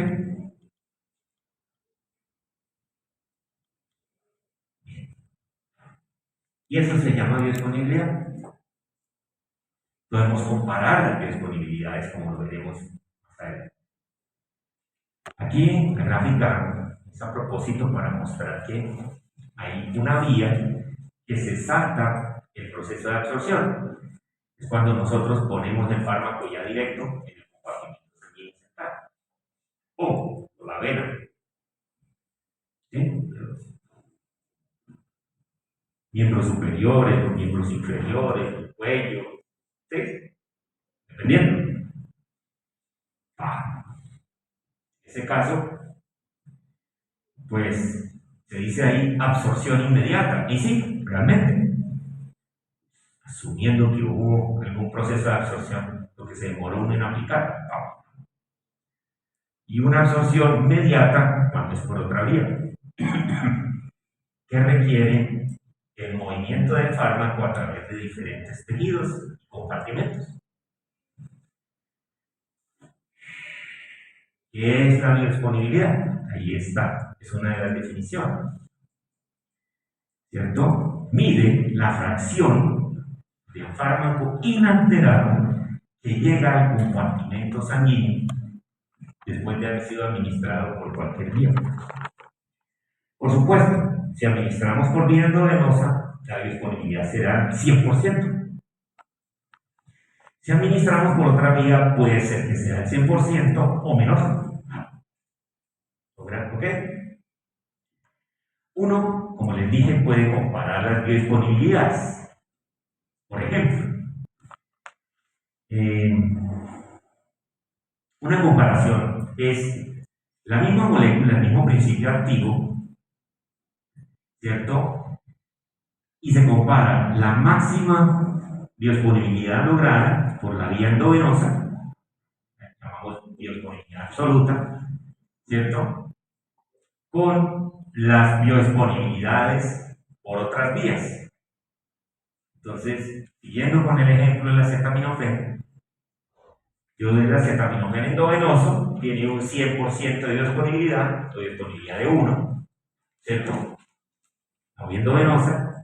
A: Y eso se llama biodisponibilidad. Podemos comparar las biodisponibilidades como lo veremos más adelante. Aquí la gráfica es a propósito para mostrar que hay una vía que se salta el proceso de absorción. Es cuando nosotros ponemos el fármaco ya directo en el compartimento sanguíneo central o por la vena. ¿Sí? Miembros superiores, los miembros inferiores, el cuello, ¿sí? Dependiendo. En ese caso, pues Se dice ahí absorción inmediata. Y sí, realmente, asumiendo que hubo algún proceso de absorción, lo que se demoró uno en aplicar. Y una absorción inmediata cuando es por otra vía, que requiere el movimiento del fármaco a través de diferentes tejidos y compartimentos. ¿Qué es la biodisponibilidad? Ahí está, es una de las definiciones, ¿cierto? Mide la fracción del fármaco inalterado que llega al compartimento sanguíneo después de haber sido administrado por cualquier vía. Por supuesto, si administramos por vía endovenosa, la biodisponibilidad será 100%. Si administramos por otra vía, puede ser que sea el 100% o menor. ¿Ok? Uno, como les dije, puede comparar las biodisponibilidades. Por ejemplo, una comparación es la misma molécula, el mismo principio activo, ¿cierto? Y se compara la máxima biodisponibilidad lograda por la vía endovenosa, la llamamos biodisponibilidad absoluta, ¿cierto? Con las biodisponibilidades por otras vías. Entonces, siguiendo con el ejemplo del acetaminofén, yo del acetaminofén endovenoso tiene un 100% de biodisponibilidad, o biodisponibilidad de 1, ¿cierto? La vía endovenosa,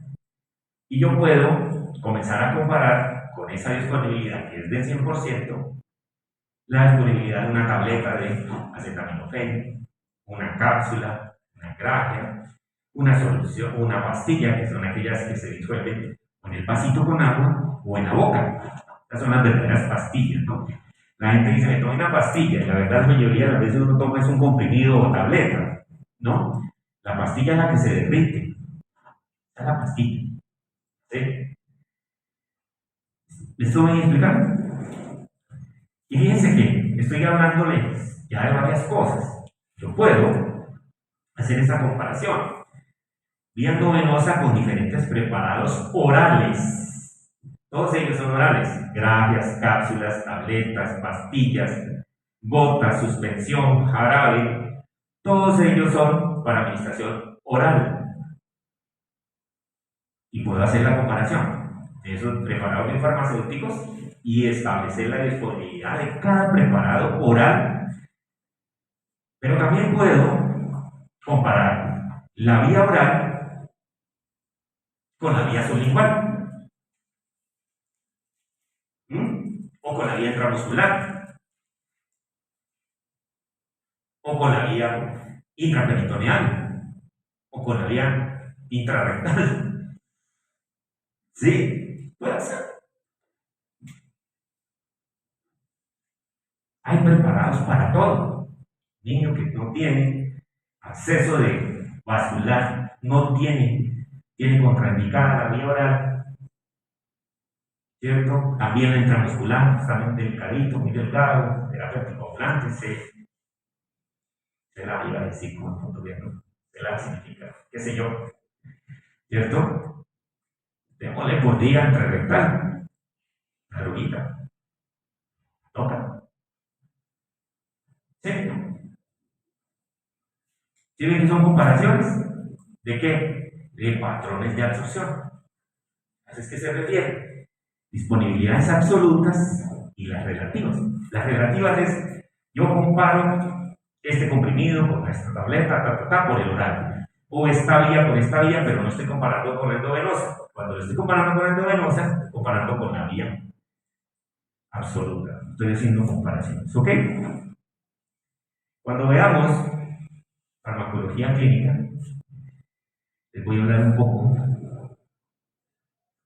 A: y yo puedo comenzar a comparar con esa biodisponibilidad que es del 100%, la disponibilidad de una tableta de acetaminofén, una cápsula, una grágea, una solución, una pastilla, que son aquellas que se disuelven en el vasito con agua o en la boca. Estas son las verdaderas pastillas, ¿no? La gente dice, me tomo una pastilla, y la verdad la mayoría de las veces uno toma es un comprimido o tableta, ¿no? La pastilla es la que se derrite. Esa es la pastilla. ¿Sí? ¿Me estoy explicando? Y fíjense que estoy hablándoles ya de varias cosas. Yo puedo hacer esta comparación. Vía endovenosa con diferentes preparados orales. Todos ellos son orales. Gracias, cápsulas, tabletas, pastillas, gotas, suspensión, jarabe. Todos ellos son para administración oral. Y puedo hacer la comparación de esos preparados biofarmacéuticos y establecer la disponibilidad de cada preparado oral. Pero también puedo comparar la vía oral con la vía sublingual. O con la vía intramuscular. O con la vía intraperitoneal. O con la vía intrarrectal. Sí, puede ser. Hay preparados para todo. Niño que no tiene acceso de vascular, no tiene contraindicada la vía oral, ¿cierto? También la intramuscular, está muy delicadito, muy delgado, terapia anticoagulante, se la iba a decir como punto bien, se la significa, qué sé yo, ¿cierto? Démosle por día intrarrectal, la droguita, toca. ¿Sí? ¿Sí ven que son comparaciones? ¿De qué? De patrones de absorción. ¿A qué se refiere? Disponibilidades absolutas y las relativas. Las relativas es, yo comparo este comprimido con esta tableta, por el oral. O esta vía con esta vía, pero no estoy comparando con la endovenosa. Cuando lo estoy comparando con la endovenosa, estoy comparando con la vía absoluta. Estoy haciendo comparaciones. ¿Ok? Cuando veamos farmacología clínica, les voy a hablar un poco,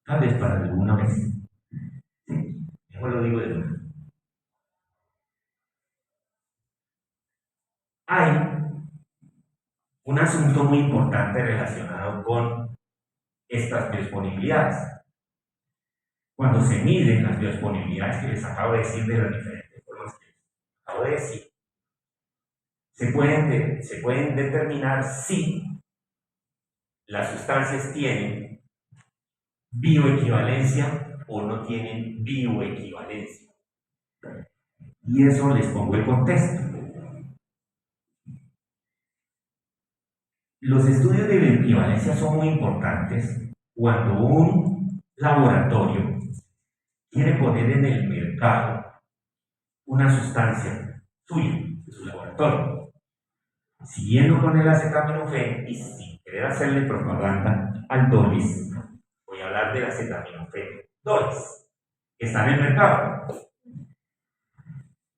A: tal vez para alguna vez. Sí, mejor lo digo de nuevo. Hay un asunto muy importante relacionado con estas biodisponibilidades. Cuando se miden las biodisponibilidades que les acabo de decir de las diferentes formas que les acabo de decir, se pueden determinar si las sustancias tienen bioequivalencia o no tienen bioequivalencia. Y eso les pongo el contexto. Los estudios de bioequivalencia son muy importantes cuando un laboratorio quiere poner en el mercado una sustancia suya, de su laboratorio, siguiendo con el acetaminofén y sin querer hacerle propaganda al DOLIS, voy a hablar del acetaminofén DOLIS, que está en el mercado.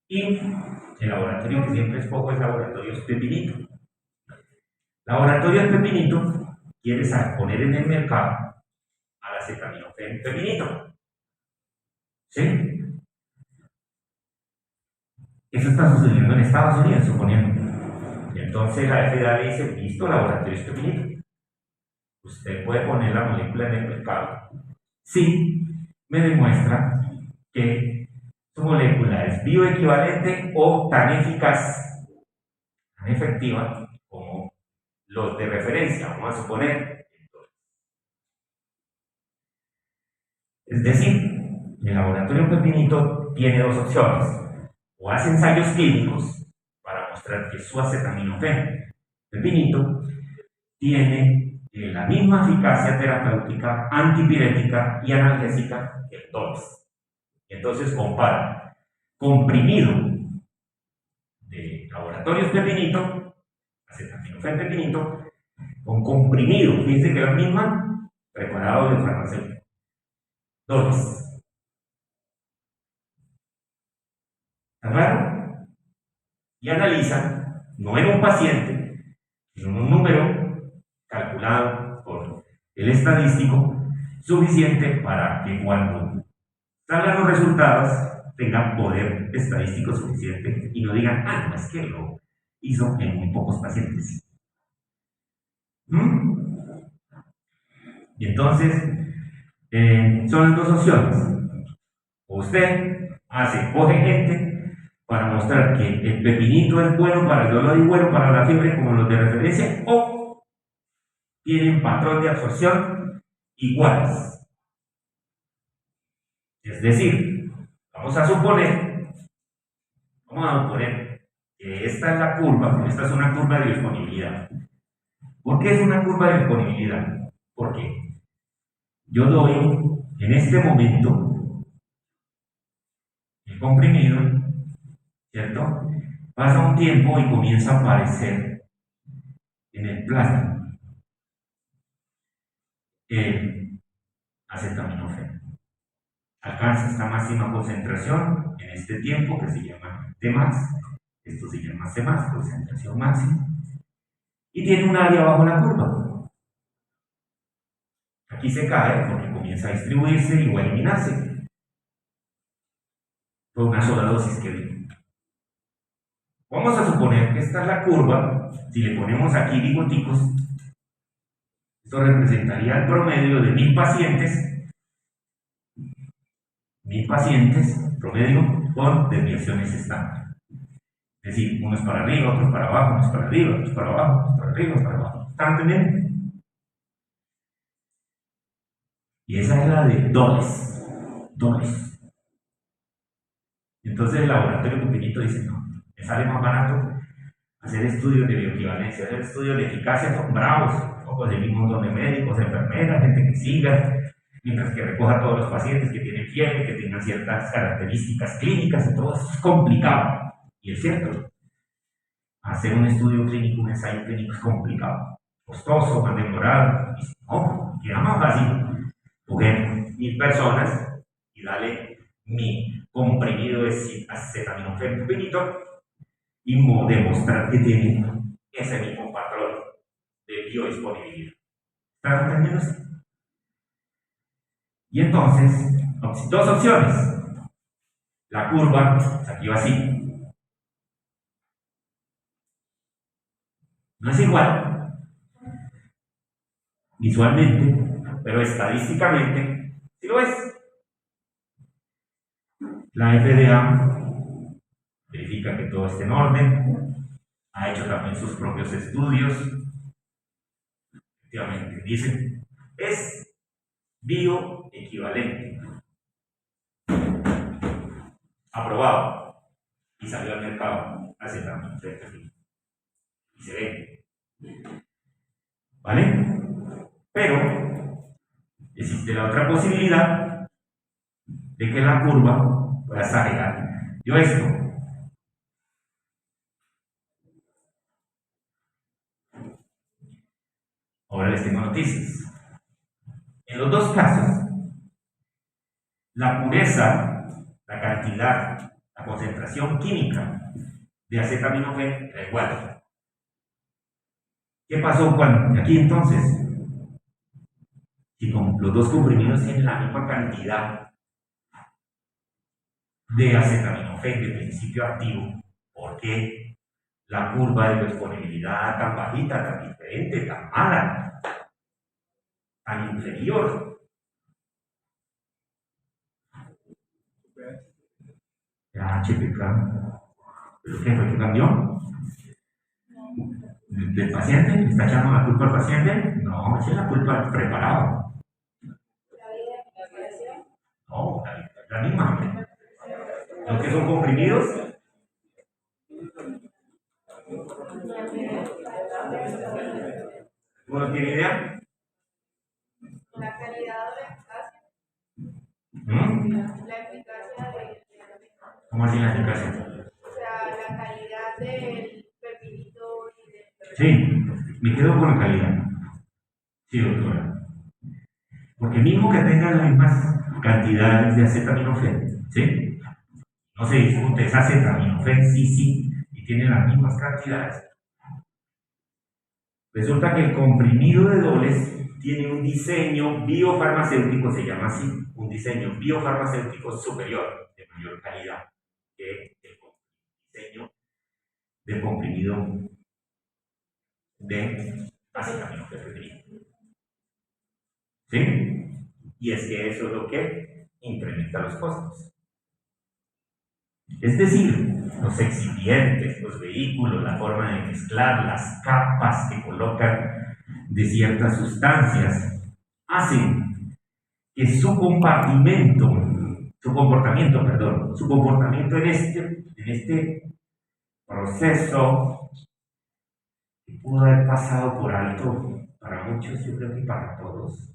A: Y el laboratorio que siempre escojo es Laboratorios Pepinito. Laboratorios Pepinito quiere poner en el mercado al acetaminofén Pepinito. ¿Sí? Eso está sucediendo en Estados Unidos, suponiendo. Y entonces la FDA le dice, listo, Laboratorios Pepinito. Usted puede poner la molécula en el mercado. Sí, me demuestra que su molécula es bioequivalente o tan eficaz, tan efectiva como los de referencia, vamos a suponer. Es decir, el laboratorio Pepinito tiene dos opciones: o hace ensayos clínicos para mostrar que su acetaminofén Pepinito tiene la misma eficacia terapéutica, antipirética y analgésica que el DOLIS. Entonces compara comprimido de Laboratorios Pepinito, acetaminofén Pepinito, con comprimido, fíjense que es la misma, preparado de farmacéutico, DOLIS. ¿Está claro? Y analiza, no en un paciente, sino en un número calculado por el estadístico suficiente para que cuando salgan los resultados tengan poder estadístico suficiente y no digan, ah, no, es que lo hizo en muy pocos pacientes. Y entonces, son las dos opciones. O usted coge gente para mostrar que el pepinito es bueno para el dolor y bueno para la fiebre como los de referencia, o tienen patrón de absorción iguales. Es decir, vamos a suponer que esta es la curva, esta es una curva de disponibilidad. ¿Por qué es una curva de disponibilidad? Porque yo doy en este momento el comprimido, ¿cierto? Pasa un tiempo y comienza a aparecer en el plasma el acetaminofén. Alcanza esta máxima concentración en este tiempo que se llama T+, esto se llama C+, concentración máxima, y tiene un área bajo la curva. Aquí se cae porque comienza a distribuirse y o a eliminarse por una sola dosis que dio. Vamos a suponer que esta es la curva. Si le ponemos aquí bigoticos, esto representaría el promedio de 1000 pacientes. 1000 pacientes promedio con desviaciones estándar. Es decir, unos para arriba, otros para abajo, unos para arriba, otros para abajo, otros para arriba, otros para abajo. ¿Están entendiendo? Y esa es la de DOLIS. Entonces el laboratorio Pepinito dice, no, me sale más barato hacer estudios de bioequivalencia, hacer estudios de eficacia, son bravos, conseguir un montón de médicos, enfermeras, gente que siga, mientras que recoja a todos los pacientes que tienen fiebre, que tengan ciertas características clínicas y todo eso es complicado. Y es cierto, hacer un estudio clínico, un ensayo clínico es complicado, costoso, más demorado. Y no, queda más fácil coger 1000 personas y darle mi comprimido de acetaminofén Pepinito y demostrar que tiene ese mismo patrón de biodisponibilidad. ¿Están entendiendo esto? Y entonces, dos opciones. La curva, aquí va así. No es igual visualmente, pero estadísticamente sí lo es. La FDA verifica que todo esté en orden, ha hecho también sus propios estudios, efectivamente, dicen, es bioequivalente. Aprobado. Y salió al mercado acetaminofén. Y se vende. ¿Vale? Pero existe la otra posibilidad de que la curva pueda exagerar. Yo esto. Ahora les tengo noticias. En los dos casos, la pureza, la cantidad, la concentración química de acetaminofén era igual. ¿Qué pasó aquí entonces? Si los dos comprimidos tienen la misma cantidad de acetaminofén de principio activo, ¿por qué la curva de disponibilidad tan bajita, tan diferente, tan mala, tan inferior? La HPK. ¿Pero qué fue que cambió? ¿Del paciente? ¿Le está echando la culpa al paciente? No, eche la culpa al preparado. No, la misma. Los que son comprimidos. ¿Uno tiene idea?
C: La calidad o la eficacia. La eficacia de.
A: ¿Cómo así la eficacia?
C: O sea, la calidad del pepinito y del.
A: Sí, me quedo con la calidad. Sí, doctora. Porque mismo que tengan las mismas cantidades de acetaminofén, ¿sí? No se discute, es acetaminofén, sí, y tienen las mismas cantidades. Resulta que el comprimido de dobles tiene un diseño biofarmacéutico, se llama así, un diseño biofarmacéutico superior, de mayor calidad, que el diseño del comprimido de acetaminofén. ¿Sí? Y es que eso es lo que incrementa los costos. Es decir, los excipientes, los vehículos, la forma de mezclar, las capas que colocan de ciertas sustancias, hacen que su comportamiento en este proceso que pudo haber pasado por alto para muchos, yo creo que para todos.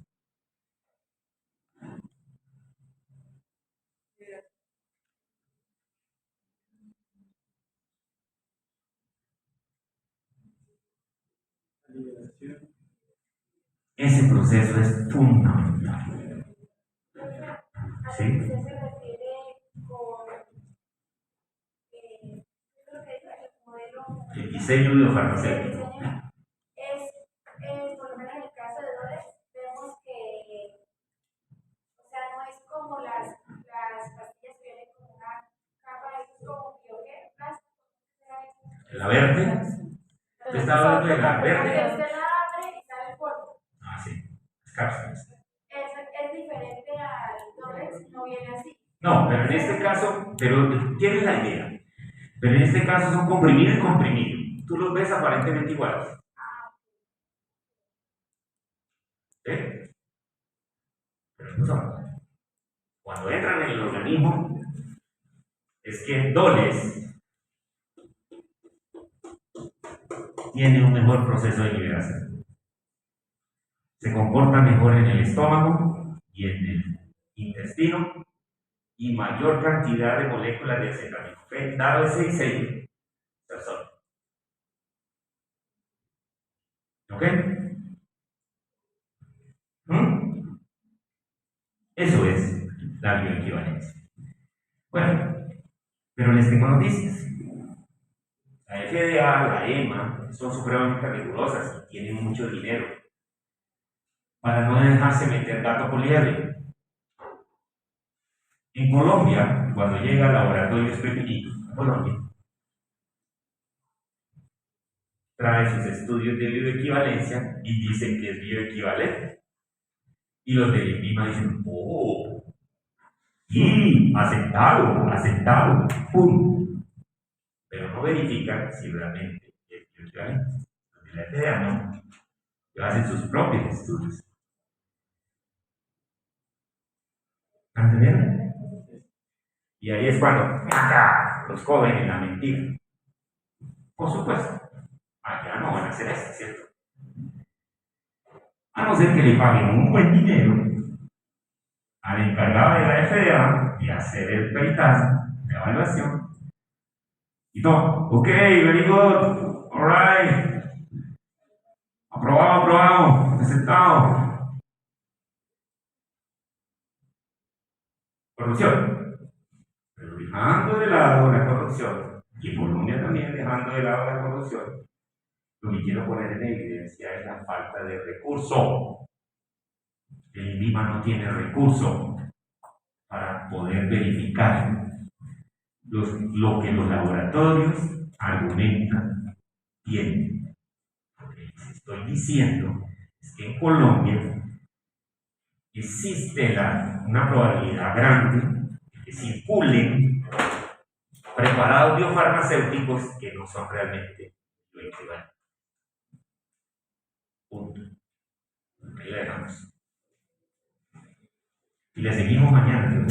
A: Ese proceso es fundamental. ¿Sí?
C: ¿Se refiere con lo que dice el modelo?
A: El diseño biofarmacéutico.
C: Por lo menos en el caso de Doles, vemos que, o sea, no es como las pastillas que vienen con una capa, es como biogel, plástico.
A: ¿La verde? ¿Usted está hablando de la verde?
C: Usted la abre y sale el polvo.
A: Ah, sí, las cápsulas.
C: Es diferente al Doles, no viene así.
A: No, pero en este caso, pero tienes la idea. Pero en este caso son comprimido y comprimido. Tú los ves aparentemente iguales. ¿Sí? Pero no son. Cuando entran en el organismo, es que Doles tiene un mejor proceso de liberación. Se comporta mejor en el estómago y en el intestino, y mayor cantidad de moléculas de acetaminofén, dado ese diseño, se absorbe. ¿Ok? Eso es la bioequivalencia. Bueno, pero les tengo noticias. La FDA, la EMA, son supremamente rigurosas y tienen mucho dinero para no dejarse meter gato por liebre. En Colombia, cuando llega al laboratorio Pepinito, Colombia, trae sus estudios de bioequivalencia y dicen que es bioequivalente. Y los de INVIMA dicen, oh, sí, aceptado, ¡pum! Pero no verifican si realmente es bioequivalente. Los de la FDA no. hacen sus propios estudios. ¿Me entendieron? Y ahí es cuando ¡maca! Los cogen en la mentira. Por supuesto, allá no van a hacer eso, ¿cierto? A no ser que le paguen un buen dinero al encargado de la FDA de hacer el peritaje, la evaluación. Y todo, ok, very good, alright, aprobado, aceptado. Corrupción. Pero dejando de lado la corrupción, y en Colombia también dejando de lado la corrupción, lo que quiero poner en evidencia es la falta de recurso. El INVIMA no tiene recurso para poder verificar lo que los laboratorios argumentan tienen. Lo que les estoy diciendo es que en Colombia existe una probabilidad grande de que circulen preparados biofarmacéuticos que no son realmente lo equivalente. Punto. Ahí la dejamos. Y le seguimos mañana.